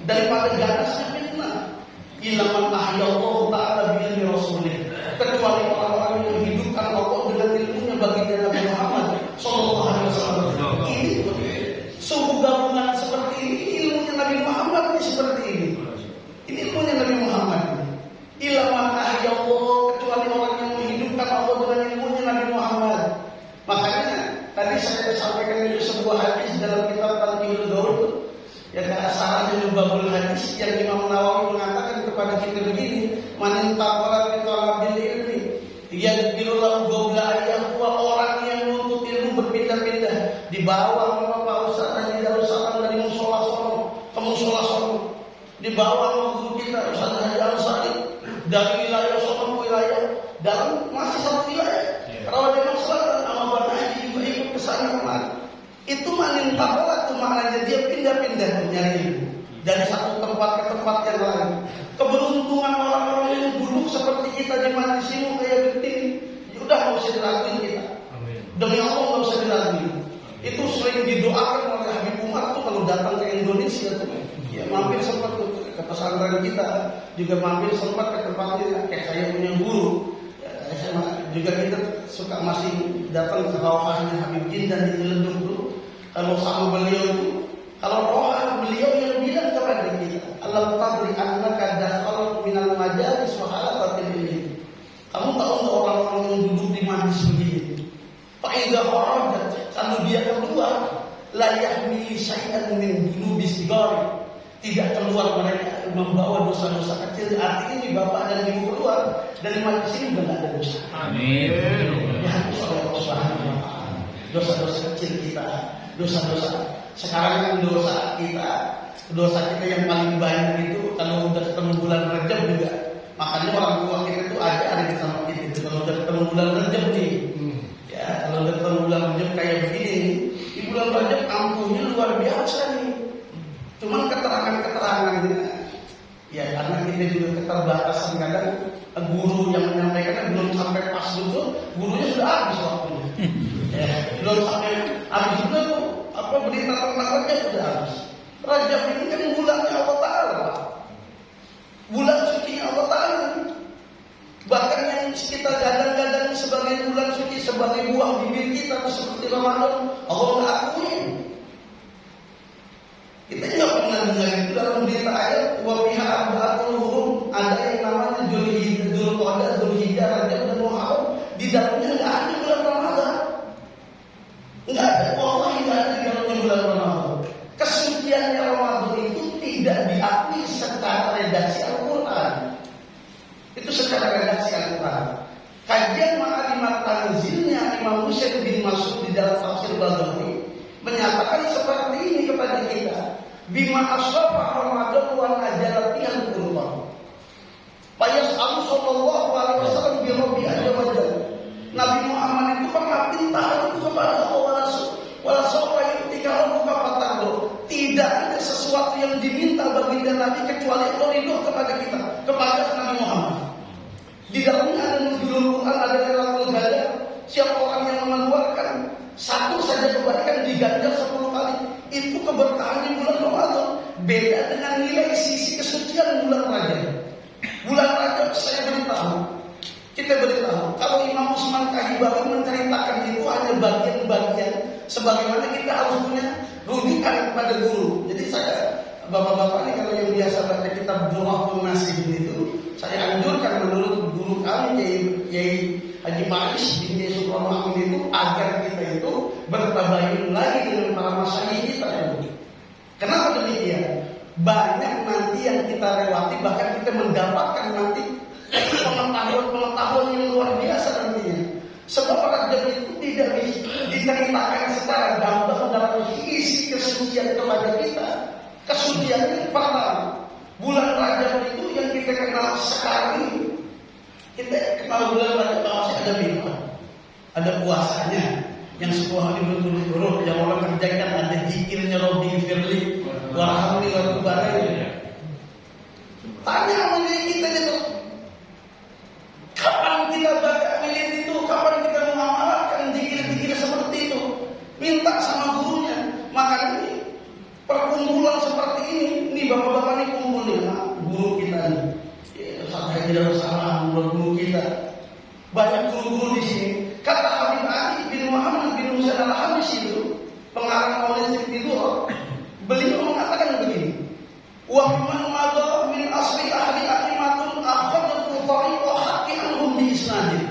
daripada ganasnya fitnah. Ilaman ahyallahu ta'ala bi'ilmi rasulih, kecuali orang-orang yang menghidupkan Allah dengan ilmunya baginda Nabi Muhammad sallallahu alaihi wasallam. Ini sungguh gabungan seperti ini, ilmunya Nabi Muhammad ini seperti ini. Ini ilmunya Nabi Muhammad. Ilaman ahyallahu, kecuali orang yang menghidupkan Allah dengan ilmunya Nabi Muhammad. Makanya tadi saya sampaikan itu sebuah hadis dalam kitab Tanbihul Daud. Ya sarannya Lubabul Hadis yang Imam Nawawi mengatakan kepada kita begini, man taqala bi talabil ilmi yadillahu qabla ayyahu, orang yang menuntut ilmu berpindah-pindah dibawa sama Pak Ustaz Haji Darussalam dari musola sono ke musola sono, dibawa sama guru kita Ustaz Haji Al-Sari dari wilayah sono ke wilayah dalam masih satu wilayah. Rawadhan Selatan sama Pak Haji juga ikut ke sana kemari. Itu manin takola itu maknanya dia pindah-pindah mencari ilmu dari satu tempat ke tempat yang lain. Keberuntungan orang-orang yang duduk seperti kita di majlis ini kayak begini, udah nggak usah diraguin kita. Demi Allah nggak usah diraguin. Itu sering didoakan oleh Habib Umar tuh kalau datang ke Indonesia tuh, ya mampir sempat tuh ke pesantren kita, juga mampir sempat ke tempatnya. Kayak saya punya guru, saya juga kita suka masih datang ke rawahnya Habib Jindan di Ciledug dulu. Kalau sama beliau itu, kalau rawah beliau yang bilang kepada kita, alam tadri annaka dakhalat minal majalis wa halaqatil ilmi. Kamu tahu enggak orang-orang yang duduk di majlis begini? Fa idza kharajat, kalau dia keluar la yahmil syai'an min dunubi sigari. Tidak keluar mereka membawa dosa-dosa kecil. Artinya ini bapak dan ibu keluar dari majlis ini sudah tidak ada dosa. Amin. Dihapus oleh Allah Subhanahu wa Ta'ala. Dosa-dosa kecil kita, dosa-dosa sekarang kan dosa kita yang paling banyak itu kalau udah ketemu bulan Rajab juga. Makanya orang tua kita itu ada di sama kita itu kalau udah ketemu bulan Rajab nih. Ya kalau udah ketemu bulan Rajab kayak begini, di bulan Rajab ampuhnya luar biasa nih. Cuman keterangan-keterangannya, ya karena kita juga keterbatasan kadang guru yang menyampaikan belum sampai pas dulu, gurunya sudah habis waktunya. Ya, belum sampai habis juga tuh berita tentang Rajab sudah habis. Rajab ini kan bulannya Allah Ta'ala, bulan suci Allah Ta'ala. Bahkan yang kita gadang-gadang sebagai bulan suci, sebagai buah bibir kita seperti Ramadan, Allah nggak akuin. Kita nggak pernah dengar itu dalam berita ayat wa biha arba'atul hurum, ada yang namanya Dzulhijjah, Dzulqa'dah, Dzulhijjah, Rajab dan Muharram. Di dalamnya nggak ada bulan Ramadan. Nggak ada, wallahi nggak ada di dalamnya bulan Ramadan. Kesuciannya Ramadan itu tidak diakui secara redaksi Al-Quran. Itu secara redaksi Al-Quran. Kajian Ma'alimat Tanzilnya Imam Husain bin Mas'ud di dalam tafsir Baghawi menyatakan seperti ini kepada kita. Bima asrafa Ramadan wa najalatihan Qurban. Fayas'alu sallallahu alaihi wasallam bi rabbi azza wa jalla. Nabi Muhammad itu pernah minta itu kepada Allah wala sawfa yu'tika rabbuka fataqdu. Tidak ada sesuatu yang diminta baginda Nabi kecuali Allah ridho kepada kita, kepada Nabi Muhammad. Di dalamnya ada nuzulul Quran, ada lailatul qadar. Siapa orang yang mengeluarkan satu saja kebaikan diganjar 10 kali. Itu keberkahan di bulan Ramadan. Beda dengan nilai sisi kesucian bulan Rajab. Bulan Rajab saya kita beritahu kalau Imam Usman Kahibawi menceritakan itu hanya bagian-bagian sebagaimana kita harus punya rujukan kepada guru. Jadi saya bapak-bapak ini kalau yang biasa baca kitab Durratul Nasih itu, saya anjurkan menurut guru kami Kiai Haji Ma'is bin Yusuf itu agar kita itu bertabayun lagi dengan para masyayikh kita. Kenapa demikian? Banyak nanti yang kita lewati, bahkan kita mendapatkan nanti pengetahuan yang luar biasa nantinya. Sebab Rajab itu tidak diceritakan secara gamblang dalam isi kesucian kepada kita. Kesucian yang pertama, bulan Rajab itu yang kita kenal sekarang ini. Kita kenal bulan Rajab masih ada bid'ah, ada puasanya yang 10 hari berturut-turut yang orang kerjakan, ada zikirnya Rabbi firli warhamni warhamni. Tanya sama kita itu, kapan kita baca milik itu, kapan kita mengamalkan zikir-zikir seperti itu, minta sama gurunya. Maka ini perkumpulan seperti ini bapak-bapak ini kumpul dengan guru kita nih. Ustaz Haji Darussalam, guru kita. Banyak guru-guru di sini. Kata Habib Ali bin Muhammad bin Musa al-Hamis itu, pengarang Maulid Tidur, beliau mengatakan begini. Wa man madha min asli ahli aqimatun akhadatu tariqa haqqi anhum bi isnadin.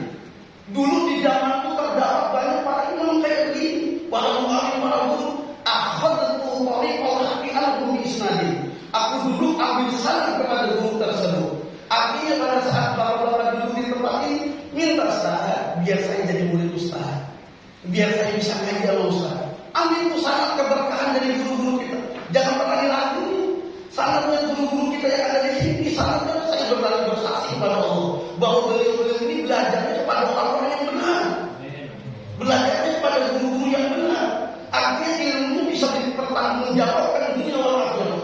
Dulu di zaman itu terdapat banyak para imam kayak begini, para mu'alim, para guru, akhadatu tariqa haqqi anhum bi isnadin. Aku dulu ambil saran kepada guru tersebut. Artinya pada saat bapak-bapak duduk di tempat ini, minta Ustaz, biar saya jadi murid Ustaz, biar saya bisa ngaji sama Ustaz. Ambil itu sangat keberkahan dari guru-guru kita. Jangan pernah diragu. Sangatnya guru-guru kita yang ada di sini, sangatnya saya bersaksi kepada Allah bahwa beliau-beliau ini belajarnya kepada orang-orang yang benar, belajarnya kepada guru-guru yang benar. Artinya ilmunya bisa dipertanggungjawabkan dunia wal akhirah.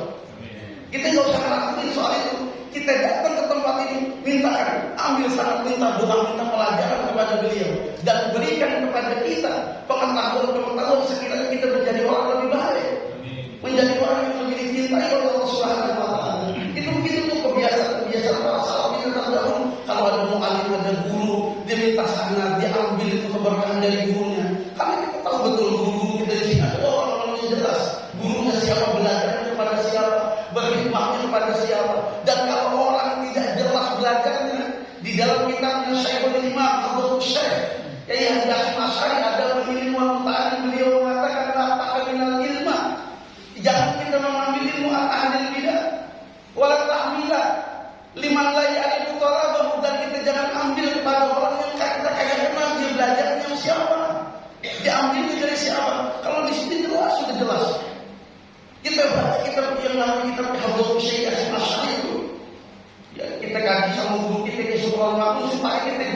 Kita nggak usah raguin soal itu. Kita datang ke tempat ini, mintakan, ambil sangat, minta doa, minta pelajaran kepada beliau, dan berikan kepada kita pengetahuan sekiranya kita menjadi orang lebih baik, menjadi orang yang lebih dicintai oleh Allah Subhanahu wa Ta'ala. Itu begitu tuh kebiasaan para salaf kita terdahulu. Kalau ada mu'alim, ada guru, dia minta sana, dia ambil itu keberkahan dari gurunya. Karena kita tahu betul guru-guru kita di sini ada orang-orang yang jelas. Gurunya siapa, belajarnya kepada siapa, berkhidmatnya kepada siapa. Dan kalau orang tidak jelas belajarnya, di dalam kitabnya Syekhul Imam Abdul Syekh Kiai Haji Hasyim Asy'ari ada ilmu al-Ta'alim beliau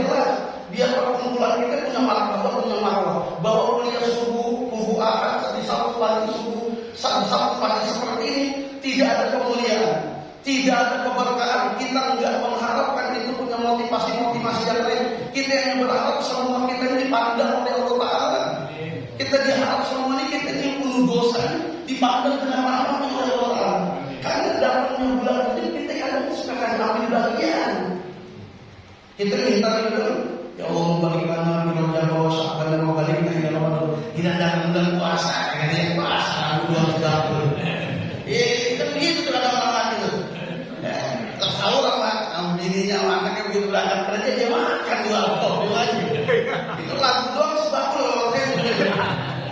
jelas. Biar perkumpulan kita punya martabat, punya marwah. Bahwa kuliah subuh, kubu ahad, di Sabtu pagi subuh, Sabtu pagi seperti ini tidak ada kemuliaan, tidak ada keberkahan. Kita nggak mengharapkan itu punya motivasi yang lain. Kita hanya berharap semua kita ini dipandang oleh Allah Taala. Kita diharap semua ini kita ini penuh dosa, dipandang dengan rahmat oleh Allah Taala. Karena datangnya bulan Rajab kita kadang suka ambil bagian. Kita minta gitu, ya Allah balikkanlah bulan Rajab, Sya'ban dan balikkan ila Ramadan. Kita datang bulan puasa, karena dia puasa aku 230. Kan begitu terhadap orang itu. Sahur apa? Dirinya makannya begitu berangkat kerja dia makan dua kopi lagi. Itu lagu doang sebabul loh.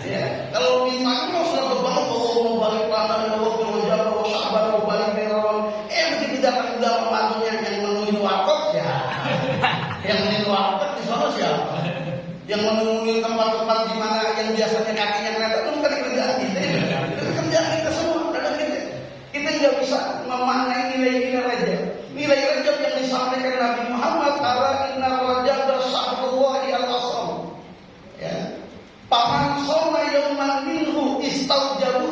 Ya, kalau minta mau sudah berbangun mau balik panas mau kerja mau sabar mau balik merah. Begitu datang udah pembantunya yang menuhin warkop ya. Yang menuhin warkop di sana siapa? Yang menuhin tempat-tempat di mana yang biasanya kakinya kelihatan itu bukan kerjaan kita. Itu kerjaan kita semua. Kadang kita nggak bisa memaknai nilai-nilai Rajab. Nilai Rajab yang disampaikan Nabi Muhammad ala inna Rajab syahrullahi al-asam. Ya. Paman soma yauman minhu istaujabu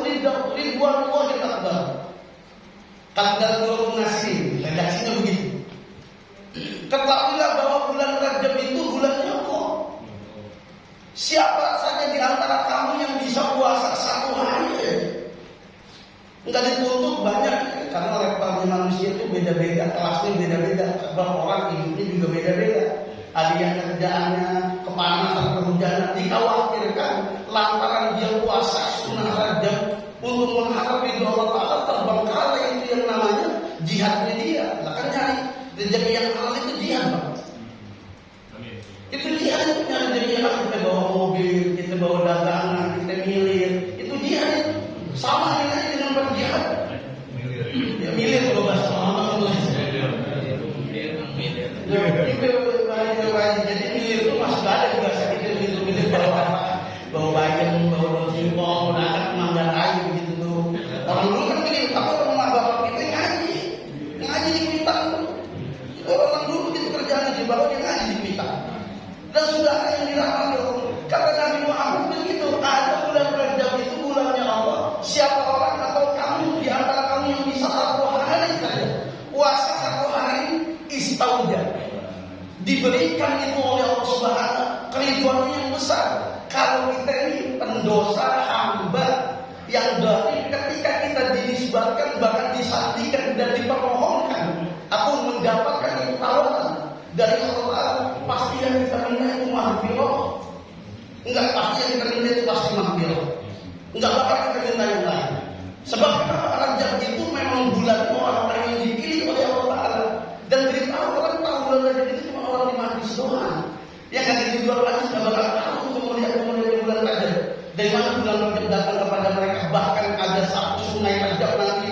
ridwanullahi akbar. Tanggal 20 Nasir, redaksinya begitu. Ketahuilah bahwa bulan Rajab itu bulannya Allah. Siapa saja di antara kamu yang bisa puasa satu hari, enggak dituntut banyak, karena levelnya manusia itu beda-beda, kelasnya beda-beda, sebab orang hidupnya juga beda-beda. Ada yang kerjaannya kepanasan, kehujanan, dikhawatirkan lantaran dia puasa sunnah Rajab untuk mengharap ridho Allah Taala terbengkalai itu yang namanya jihadnya dia. Lah kan nyari rezeki yang halal itu jihad, Pak. Itu jihad, itu nyari rezeki yang halal. Kita bawa mobil, kita bawa dagangan, kita milir, itu jihad itu. Sama nilainya dengan berjihad. Ya milir kalau bahasa Muhammad jadi milir itu masih ada di bahasa kita milir bawa apa? Bawa bayam, bawa singkong, anak manggarai begitu tuh. Orang dulu kan begitu, tapi orang bapak kita ngaji di Kuitang tuh. Orang dulu itu kerjaan di bawah dia ngaji di Kuitang. Dan sudah ada yang dirahmati kata Nabi Muhammad begitu. Ada bulan Rajab itu bulannya Allah. Siapa orang atau kamu di antara kamu yang bisa satu hari saja puasa satu hari istauja, diberikan itu oleh Allah Subhanahu keriduannya yang besar. Kalau kita ini pendosa hamba yang dari ketika kita dinisbatkan bahkan disandingkan dan dipermohonkan atau mendapatkan itu tawaran dari Allah, pasti yang kita minta itu mahfirah. Enggak, pasti yang kita minta itu pasti mahfirah. Enggak bakal kita minta yang lain. Sebab Rajab itu memang bulan orang-orang yang dipilih oleh Allah Taala. Dan beritahu orang tahu bulan Rajab itu cuma orang di majlis doang. Yang ada di luar majlis nggak bakal tahu kemudian bulan Rajab. Dari mana bulan Rajab datang kepada mereka. Bahkan ada satu sungai Rajab nanti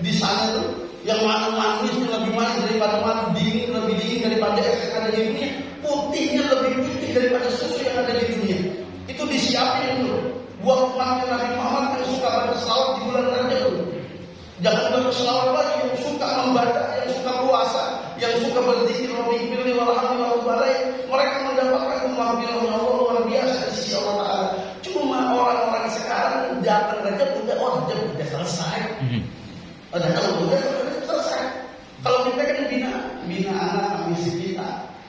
di sana tuh yang mana manisnya lebih manis daripada madu, dingin lebih dingin daripada es yang ada di dunia, putihnya lebih putih daripada susu yang ada di dunia. Itu disiapin itu buat umatnya Nabi Muhammad yang suka baca selawat di bulan Rajab. Jangan baca selawat lagi, yang suka membaca, yang suka puasa, yang suka berzikir, Rabbi firli warhamni warhamni, mereka mendapatkan kemahfiran Allah luar biasa di sisi Allah Taala. Cuma orang-orang sekarang datang Rajab udah selesai. Udah selesai. Kalau kita kan bina anak misi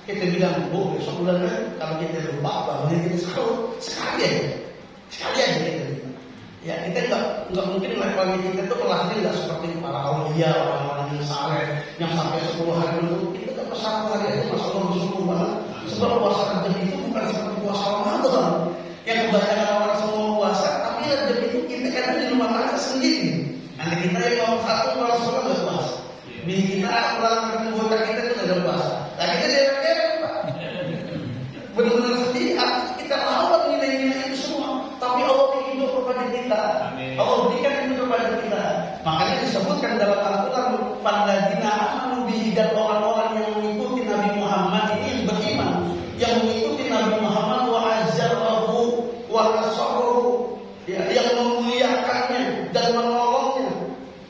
kita bilang besok bulan kalau kita lupa bangun kita sekali aja kita. Ya kita nggak mungkin level kita itu kelasnya nggak seperti para aulia, orang-orang yang saleh yang sampai 10 hari dulu. Kita dapat 1 hari aja masya Allah bersyukur banget. Sebab puasa Rajab itu bukan seperti puasa Ramadan yang kebanyakan orang semua puasa, tapi Rajab itu kita kadang di rumah tangga sendiri. Nanti kita yang mau satu orang semua nggak puasa. Bini kita pulang ke anggota kita itu nggak ada puasa. Nah kita derek Pak. Benar-benar sendiri. Kita rawat nilai-nilai itu semua. Tapi Allah hidup kepada kita. Allah berikan itu kepada kita. Makanya disebutkan dalam Al-Quran Pandadina amanu bihi, dan orang-orang yang mengikuti Nabi Muhammad ini yang beriman, yang mengikuti Nabi Muhammad wa azzarahu wa nasarahu, ya, yang memuliakannya dan menolongnya,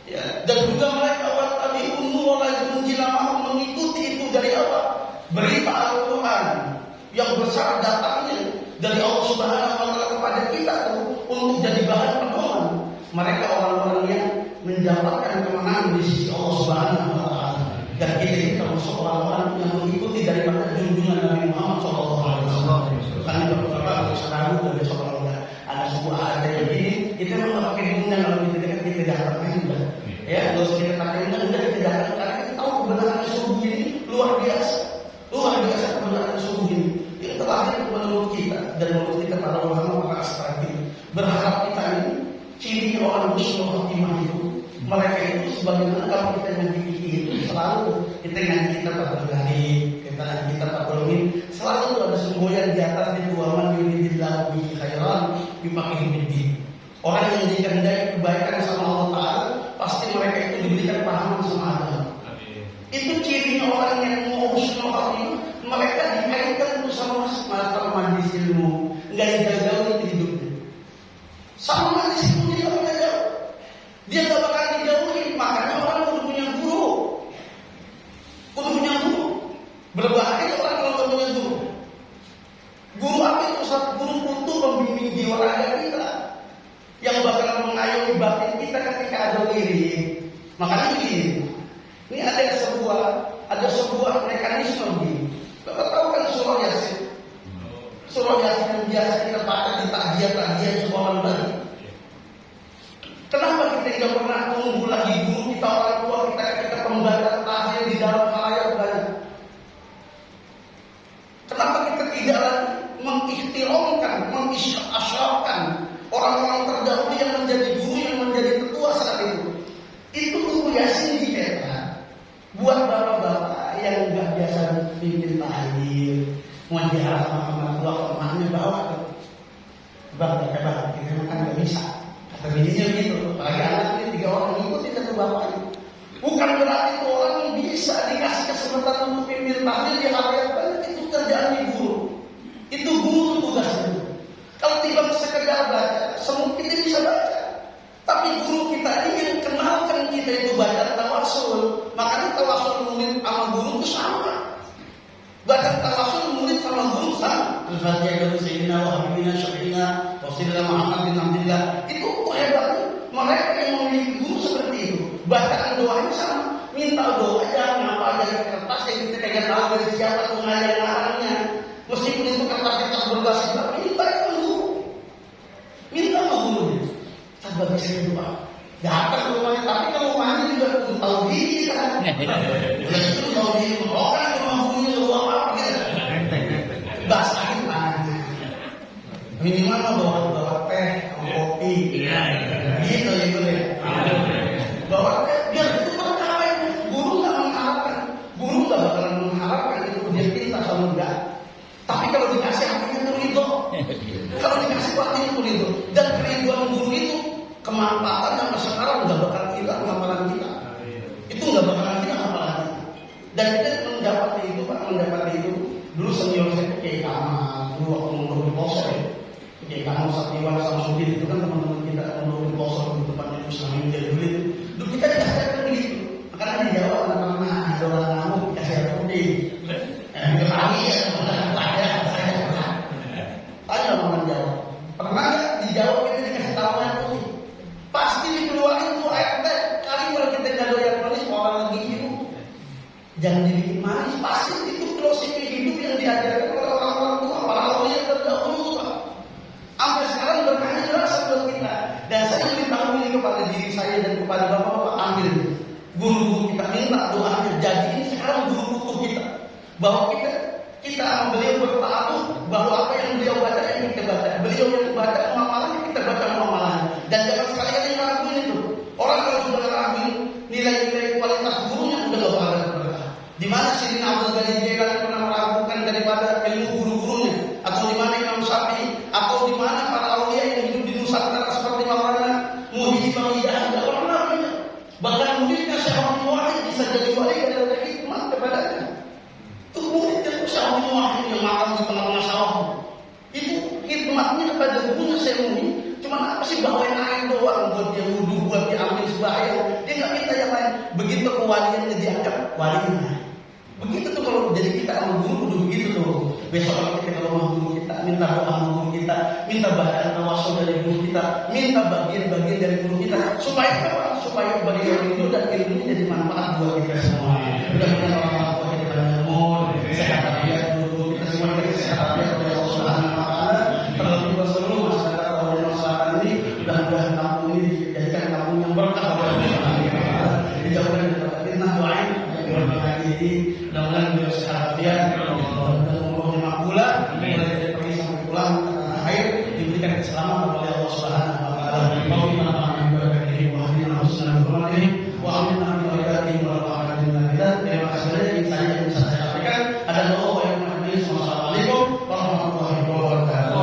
ya, dan juga mereka wa tabi'un wa lazim jilamahum, mengikuti itu dari apa? Berita Al-Quran, besar datangnya dari Allah Subhanahu wa taala kepada kita tuh untuk jadi bahan pedoman. Mereka orang-orang yang mendapatkan kemenangan di sisi Allah Subhanahu wa taala. Dan kita termasuk orang-orang yang mengikuti daripada junjungan Nabi Muhammad SAW. Karena beberapa selalu dan besok kalau ada sebuah ada yang begini, kita memang pakai undang kalau kita dekat kita datang aja. Ya, kalau kita pakai undang kita datang karena kita tahu kebenaran subuh ini luar biasa kebenaran subuh ini. Yang terakhir menurut kita dan menurut kita para ulama para ashabi berharap kita ini ciri orang muslim khotimah itu mereka itu sebagaimana kalau kita ngaji itu selalu kita ngaji kita pada hari kita patulungin selalu ada semboyan di atas di tuaman yuridillahu bihi khairan bimakihi bidin. Orang yang dikehendaki kebaikan sama Allah Ta'ala pasti mereka itu diberikan pahaman sama agama. Itu cirinya orang yang mau husnul khotimah. Mereka dikaitkan sama majelis ilmu, nggak jauh-jauh itu hidupnya. Sama majelis ilmu dia nggak jauh, dia nggak bakal dijauhin. Makanya orang kudu punya guru. Berbahaya orang kalau nggak punya guru. Guru apa itu? Satu guru untuk membimbing jiwa raga kita, yang bakal mengayomi batin kita ketika ada wirid. Makanya begini, ini ada sebuah mekanisme begini. Bapak tahu kan surah Yasin? Surah Yasin yang biasa kita baca di takjiah semua malam tadi. Kenapa kita tidak pernah tunggu lagi guru kita orang tua kita pembaca tahajud di dalam khalayak banyak? Kenapa kita tidak lagi mengikhtilomkan, mengisyarahkan orang-orang terdahulu yang menjadi guru, yang menjadi ketua saat itu? Itu guru Yasin kita buat bapak-bapak yang nggak biasa pimpin tahajud, mau diarah sama tua kemana bawa tuh, kita makan nggak bisa, kata bininya gitu, apalagi anak ini 3 orang ngikutin satu bapaknya. Bukan berarti itu orang yang bisa dikasih kesempatan untuk pimpin tahajud di halayak banyak, itu kerjaannya guru, itu guru tugasnya. Kalau tiba sekedar baca, semua kita bisa baca. Tapi guru kita ini yang kenalkan kita itu baca tawasul. Makanya tawasul murid sama guru itu sama. Baca tawasul murid sama guru sama. Al-Fatihah dari Sayyidina wa Habibina Syafi'ina wa Sayyidina Muhammad bin Abdillah. Itu hebatnya. Mereka yang memiliki guru seperti itu. Bacaan doanya sama. Minta doa aja, ngapa dari kertas yang kita tidak tahu dari siapa pengajar-pengajarnya. Meskipun itu kertas berbasis Arab, minta ke guru. Minta ke gurunya. Bagi saya doa, datang ke rumahnya, tapi ke rumahnya juga perlu tahu diri kan. Itu tahu diri, orang yang mampunya doa apa gitu. Basahin tangannya. Minimal bawa teh, kopi. Gitu ya gue ya. Bawa teh, biar itu berkawin. Guru nggak mengharapkan, guru nggak bakalan mengharapkan itu dia pintar sama enggak. Tapi kalau dikasih hatinya itu ridho. Kalau dikasih hatinya itu ridho. Dan kerinduan guru itu kemanfaatan sampai sekarang nggak bakal hilang hafalan kita. Itu nggak bakalan hilang hafalan kita. Dan kita mendapat itu dulu senior saya Kiai Kamal, dulu waktu mondok di Poso ya. Kiai Kamal Saktiwan sama Sudin itu kan teman-teman kita mondok di Poso di tempatnya Muslim jadi dulu itu. Dulu kita dikasih begitu. Makanya di Jawa karena ada orang kamu dikasih air putih. Diketahui ya, tanya orang Jawa. Pernah nggak di Jawa kita dikasih tahu air putih? Pasti dikeluarin tuh air teh. Kali kalau kita nggak doyan manis, orang lagi hidup, jangan dibikin manis. Pasti itu filosofi hidup yang diajarkan oleh orang-orang tua, para ulama yang terdahulu, Pak. Sampai sekarang berkahnya jelas buat kita. Dan saya beritahu ini kepada diri saya dan kepada bapak-bapak, ambil guru-guru kita minta doanya. Jadi ini sekarang guru utuh kita, bahwa kita sama beliau bertaruh bahwa apa yang beliau baca yang kita baca. Beliau yang baca muamalahnya, kita baca muamalahnya. Dan jangan sekali-kali ngeraguin itu. Orang kalau sudah ngeraguin nilai-nilai kualitas gurunya udah gak bakal ada berkah. Di mana Sayyidina Abdul Ghani Jailani pernah meragukan daripada ilmu guru-gurunya, atau di mana Imam Syafi'i, atau di mana para aulia yang hidup di Nusantara seperti Maulana Muhyiddin Bangida, tidak pernah ragunya. Bahkan muridnya Syekh Abdul Wahid bisa jadi wali karena hikmah kepadanya. Itu murid yang Syekh Abdul Wahid yang makan di tengah-tengah sawah. Besok nanti kita rumah guru kita, minta doa guru kita, minta bacaan tawasul dari guru kita, minta bagian-bagian dari guru kita, supaya apa? Supaya bagian itu dan ilmunya jadi manfaat buat kita semua. Mudah-mudahan orang-orang tua kita bangun, sehat walafiat guru kita semua dari sehat walafiat oleh Allah Subhanahu wa taala. Terlebih seluruh masyarakat oleh masyarakat ini, mudah-mudahan kampung ini dijadikan kampung yang berkah oleh Allah Subhanahu wa taala. Dijauhkan dari fitnah lain, mudah-mudahan ini, mudah-mudahan beliau sehat walafiat, mudah-mudahan umurnya makbulah, mulai dari pergi sampai pulang ke tanah air diberikan keselamatan oleh Allah Subhanahu wa taala. Terima kasih banyak. Ini saja yang bisa saya sampaikan. Ada doa yang mengakhiri. Wassalamualaikum warahmatullahi wabarakatuh.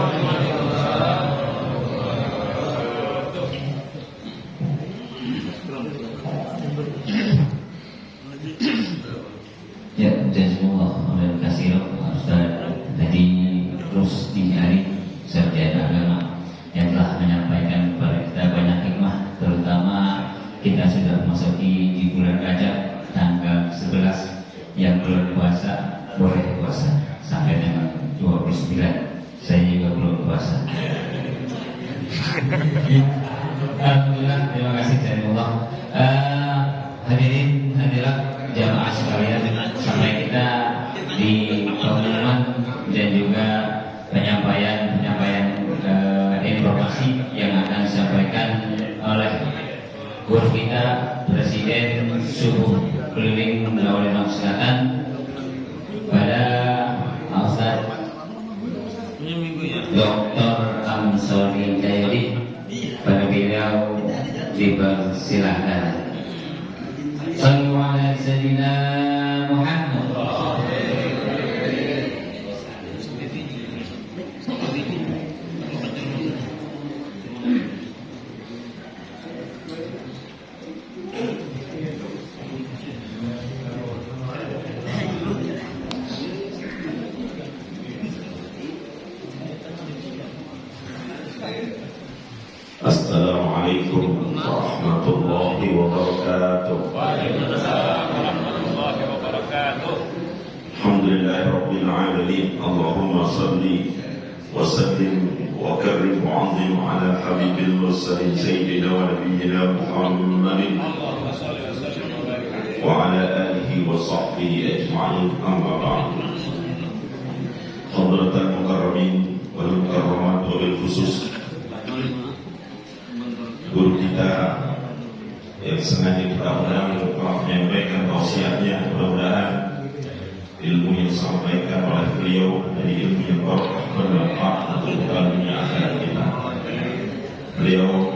Ya, jazakumullah khairan katsiran Ustaz Haji Rusdi Ari, sarjana agama, yang telah menyampaikan kepada kita banyak hikmah, terutama kita sudah memasuki di bulan Rajab tanggal 11 yang belum puasa boleh puasa sampai dengan 29. Saya juga belum puasa. Alhamdulillah, terima kasih jazakumullah. Hadirin hadirat jamaah sekalian, sampai kita di pengumuman dan juga penyampaian informasi yang akan disampaikan oleh guru kita Presiden Subuh Keliling Lawan Selatan pada Ustaz Dr. Amsori Jayadi. Pada beliau dipersilahkan. Sallu ala Sayyidina Muhammad. Assalamualaikum warahmatullahi wabarakatuh. Waalaikumsalam warahmatullahi wabarakatuh. Alhamdulillahirabbil alamin. Allahumma shalli wa sallim wa karrim wa 'azzim ala habibil mursalin sayyidina wa nabiyyina Muhammadin wa ala alihi wa sahbihi ajma'in. Amma ba'd. Hadratul mukarramin wal mukarramat wabil khusus guru kita yang sengaja kita undang untuk menyampaikan tausiahnya, mudah-mudahan ilmu yang disampaikan oleh beliau dari ilmu yang bermanfaat untuk dunia akhirat kita. Beliau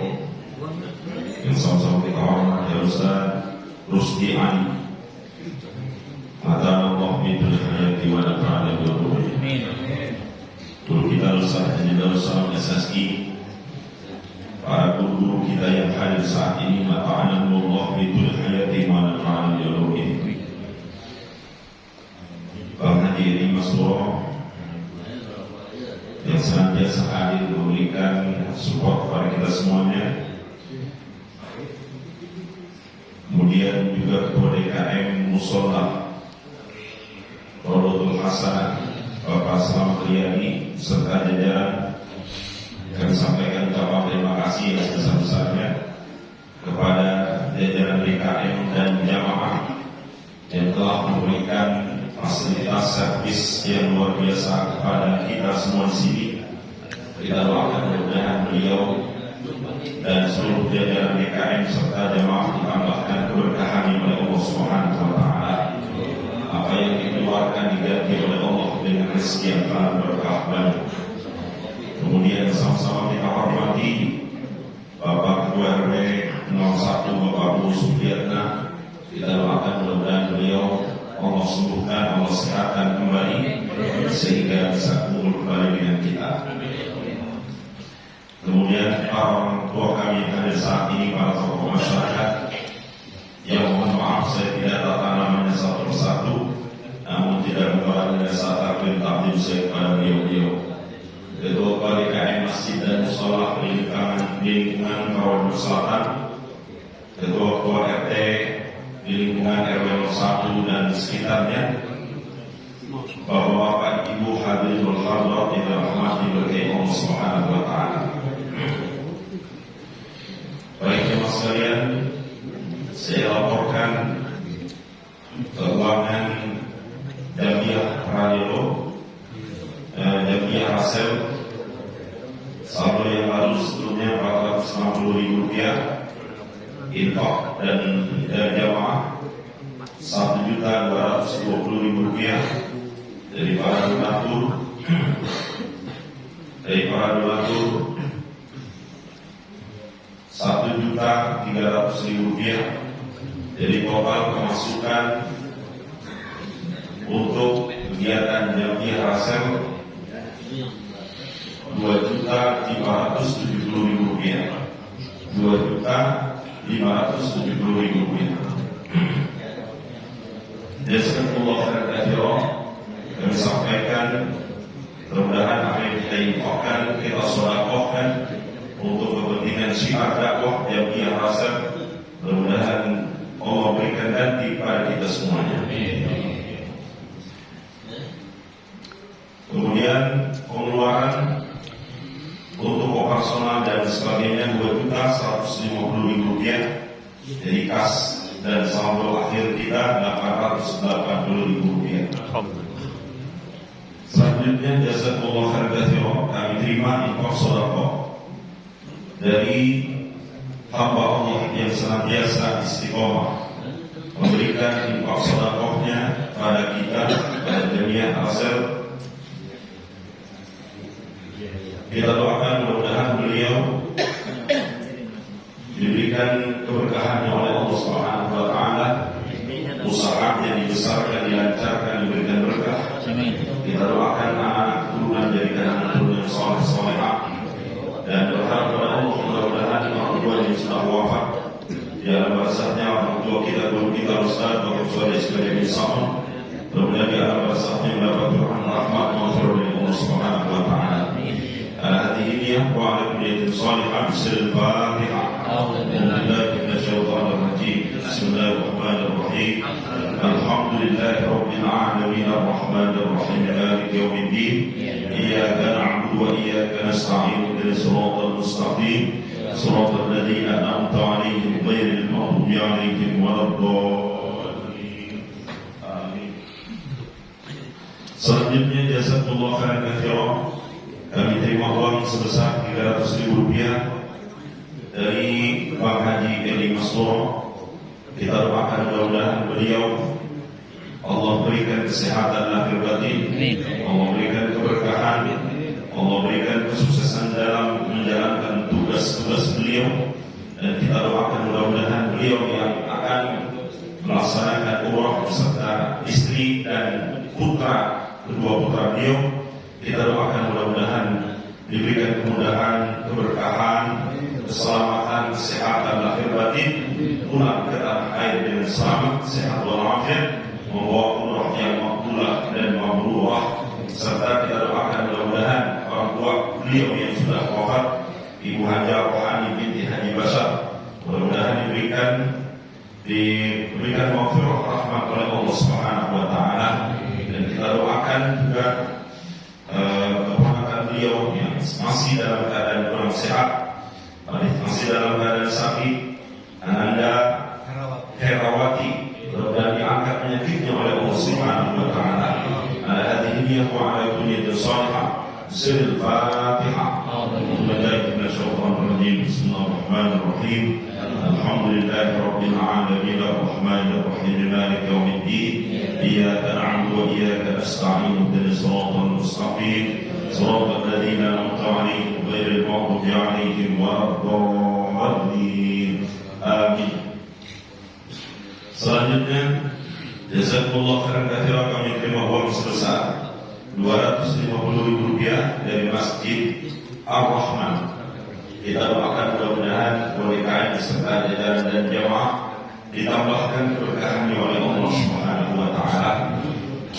yang sama-sama kita hormati Ustaz Rusdi Ali, Allah bidul hayati wa nafa'ana bil ulum. Guru kita Ustaz Haji SSI, para guru kita yang hadir saat ini, mata'anallah bidul hayati wa nafa'ana bil ulum. Para hadirin masroh yang senantiasa hadir memberikan support kepada kita semuanya. Kemudian juga Ketua DKM Musola Rodotul Hasanah Bapak Selamat Riyadi serta jajaran, kami sampaikan ucapan terima kasih yang sebesar-besarnya kepada jajaran DKM dan jamaah yang telah memberikan fasilitas servis yang luar biasa kepada kita semua di sini. Kita doakan mudah-mudahan beliau dan seluruh jajaran DKM serta jamaah ditambahkan keberkahan oleh Allah Subhanahu wa taala. Apa yang dikeluarkan diganti oleh Allah dengan rezeki yang telah berkah banyak. Kemudian sama-sama kita hormati Bapak Ketua RW 01 Bapak Bu Supriyatna. Kita doakan mudah-mudahan beliau Allah sembuhkan, Allah sehatkan kembali sehingga bisa kumpul kembali dengan kita. Kemudian para orang tua kami yang hadir saat ini, para tokoh masyarakat yang mohon maaf saya tidak tata namanya satu persatu, namun tidak membawa jasa taklim takdim saya kepada beliau-beliau. Ketua DKM Masjid dan Musola lingkungan Kawasan Selatan, Ketua RT di lingkungan RW 01 dan sekitarnya, Bapak-bapak, ibu hadirin wal hadirat yang dirahmati oleh Allah Subhanahu wa taala. Baik jemaah sekalian, saya laporkan keuangan Jamiah Pradilo, Jamiah Hasil saldo yang lalu sebelumnya Rp460.000, infak dan jamaah Rp1.220.000 dari para donatur, Rp1.300.000 dari total pemasukan untuk kegiatan Jamiah Hasil Rp2.570.000. Rp2.570.000. Jazakumullah khairan katsiran. Kami sampaikan, mudah-mudahan apa yang kita infakkan, kita sedekahkan untuk kepentingan syiar dakwah Jamiah Hasil. Mudah-mudahan Allah berikan ganti pada kita semuanya. Kemudian pengeluaran untuk operasional dan sebagainya Rp2.150.000 dari kas dan saldo akhir kita Rp880.000. Selanjutnya jazakumullah khairan katsiran, kami terima infak sedekah dari hamba Allah yang senantiasa istiqomah memberikan infak sedekahnya pada kita, pada Jamiah Hasil. Kita doakan mudah-mudahan beliau diberikan keberkahannya oleh Allah Subhanahu wa taala, usahanya dibesarkan, dilancarkan, diberikan berkah. Kita doakan anak keturunan jadikan anak keturunan yang saleh-salehah, dan berharap kepada Allah mudah-mudahan orang tua yang sudah wafat di alam barzahnya, orang tua kita, guru kita, Ustaz Dr. Saleh Ismail bin Sa'ad, mudah-mudahan di alam barzahnya mendapat rahmat maghfirah dari Allah Subhanahu wa taala. هذه النية وعلى كل صالحة بسر الفاتحة. أعوذ بالله من الشيطان الرجيم. بسم الله الرحمن الرحيم. الحمد لله رب العالمين الرحمن الرحيم مالك يوم الدين. إياك نعبد وإياك نستعين اهدنا الصراط المستقيم صراط الذين أنعمت عليهم غير المغضوب عليهم ولا الضالين. آمين. Selanjutnya jazakumullah khairan katsiran. Kami terima uang sebesar Rp300.000 dari Bang Haji Eli Masuro. Kita doakan mudah-mudahan beliau Allah berikan kesehatan lahir batin, Allah berikan keberkahan, Allah berikan kesuksesan dalam menjalankan tugas-tugas beliau, dan kita doakan mudah-mudahan beliau yang akan melaksanakan umrah beserta istri dan putra, kedua putra beliau. Kita doakan mudah-mudahan diberikan kemudahan, keberkahan, keselamatan, kesehatan lahir batin, pulang ke tanah air dengan selamat, sehat walafiat, membawa umrah yang makbulah dan mabrurah. Serta kita doakan mudah-mudahan orang tua beliau yang sudah wafat, Ibu Hajar Rohani binti Haji Basar, mudah-mudahan diberikan maghfirah rahmat oleh Allah Subhanahu wa taala. Dan kita doakan juga keponakan beliau yang masih dalam keadaan kurang sehat, masih dalam keadaan sakit, Ananda Herawati, mudah-mudahan diangkat penyakitnya oleh Allah Subhanahu wa taala. Hadhihi wa ala kulli salihah. Sirul Fatihah. Bismillahirrahmanirrahim. Alhamdulillahi rabbil alamin arrahmanir rahim maliki yaumiddin. Iyyaka na'budu wa iyyaka nasta'in ihdinas siratal mustaqim siratal ladzina an'amta 'alaihim ghairil maghdubi 'alaihim waladdallin. Amin. Selanjutnya, jazakumullah khairan katsiran, kami terima uang sebesar Rp250.000 dari Masjid Ar-Rahman. Kita doakan mudah-mudahan keberkahan beserta jajaran dan jamaah ditambahkan keberkahannya oleh Allah Subhanahu wa taala.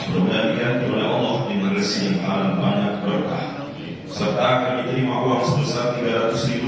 Mudah-mudahan diganti oleh Allah dengan rezeki yang halal banyak berkah. Serta kami terima uang sebesar Rp300.000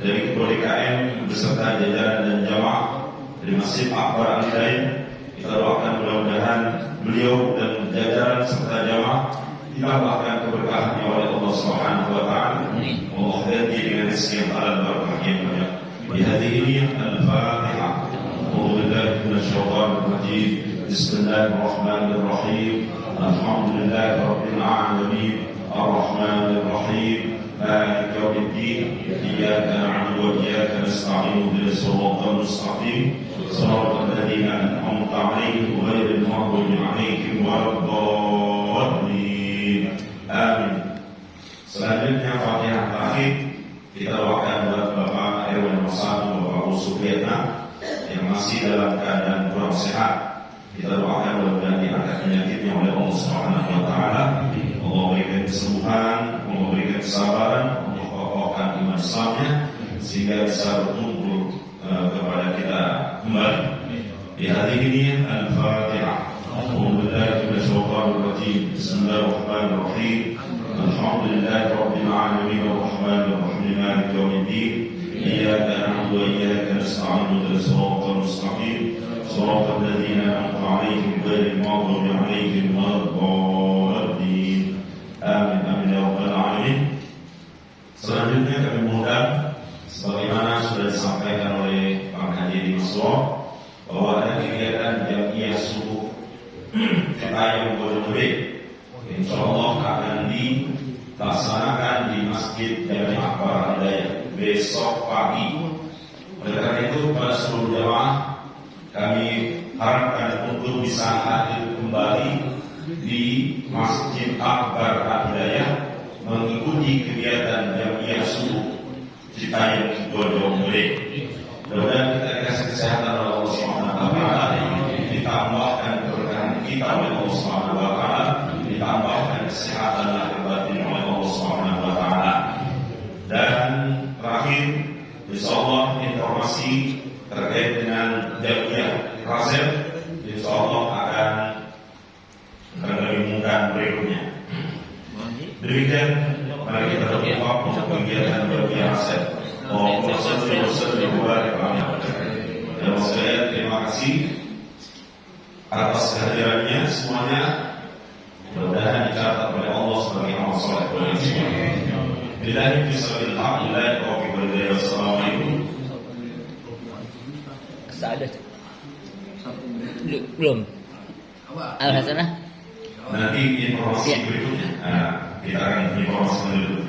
dari Ketua DKM beserta jajaran dan jamaah dari Masjid Akbar Al-Hidayah. Kita doakan mudah-mudahan beliau dan jajaran serta jamaah ditambahkan keberkahannya oleh Allah Subhanahu wa taala. Allah ganti dengan rezeki yang halal barakah yang banyak. Di hari ini Al-Fatihah. A'udzubillahi minasyaitonir rajim. Bismillahirrahmanirrahim. Alhamdulillahirabbil alamin. Ar-Rahmanir Rahim. مالك يوم الدين إياك نعبد وإياك نستعين اهدنا الصراط المستقيم صراط الذين أنعمت عليهم غير المغضوب عليهم ولا الضالين آمين. Selanjutnya Fatihah terakhir kita doakan buat Bapak Erwin Mosano, Bapak Usupiyatna yang masih dalam keadaan kurang sehat. Kita doakan mudah-mudahan diangkat penyakitnya oleh Allah Subhanahu wa taala. Allah berikan kesembuhan, Allah berikan kesabaran, Allah kokohkan iman Islamnya sehingga bisa berkumpul kepada kita kembali. Di hari ini Al-Fatihah. A'udzubillahi minasyaitonir rajim. Bismillahirrahmanirrahim. Alhamdulillahirabbil alamin arrahmanir rahim maliki yaumiddin. Iyyaka na'budu wa iyyaka nasta'in ihdinas siratal mustaqim. Shiratal ladzina an'amta 'alaihim ghairil maghdubi 'alaihim waladdallin. Amin amin ya rabbal alamin. Selanjutnya kami mohon sebagaimana sudah disampaikan oleh Pak Haji di Maswa bahwa ada kegiatan jamiah subuh Citayam Bojonegoro insyaallah akan dilaksanakan di Masjid Jami' Akbar Hidayah besok pagi. Oleh karena itu pada seluruh jamaah kami harapkan untuk bisa hadir kembali di Masjid Akbar Hidayah mengikuti kegiatan jamiah subuh Citayam Bojonegoro. Mudah-mudahan kita dikasih kesehatan oleh Allah Subhanahu wa taala, ditambahkan keberkahan kita oleh Allah Subhanahu wa taala, ditambahkan kesehatan lahir batin oleh Allah Subhanahu wa taala. Dan terakhir, insyaallah informasi terkait dengan jamiah Rasul insyaallah akan kami umumkan berikutnya. Demikian mari kita berdoa untuk kegiatan jamiah Rasul. Allahumma shalli wa sallim wa barik ala ya Rasulullah. Terima kasih atas kehadirannya semuanya. Mudah-mudahan dicatat oleh Allah sebagai amal saleh bagi semuanya. Billahi fisabilillah ila taufiq wal hidayah. Wassalamualaikum. Ada belum? Al-Hasanah. Nanti informasi berikutnya kita akan informasi dulu.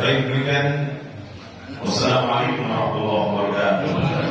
Baik, demikian. Wassalamualaikum warahmatullahi wabarakatuh.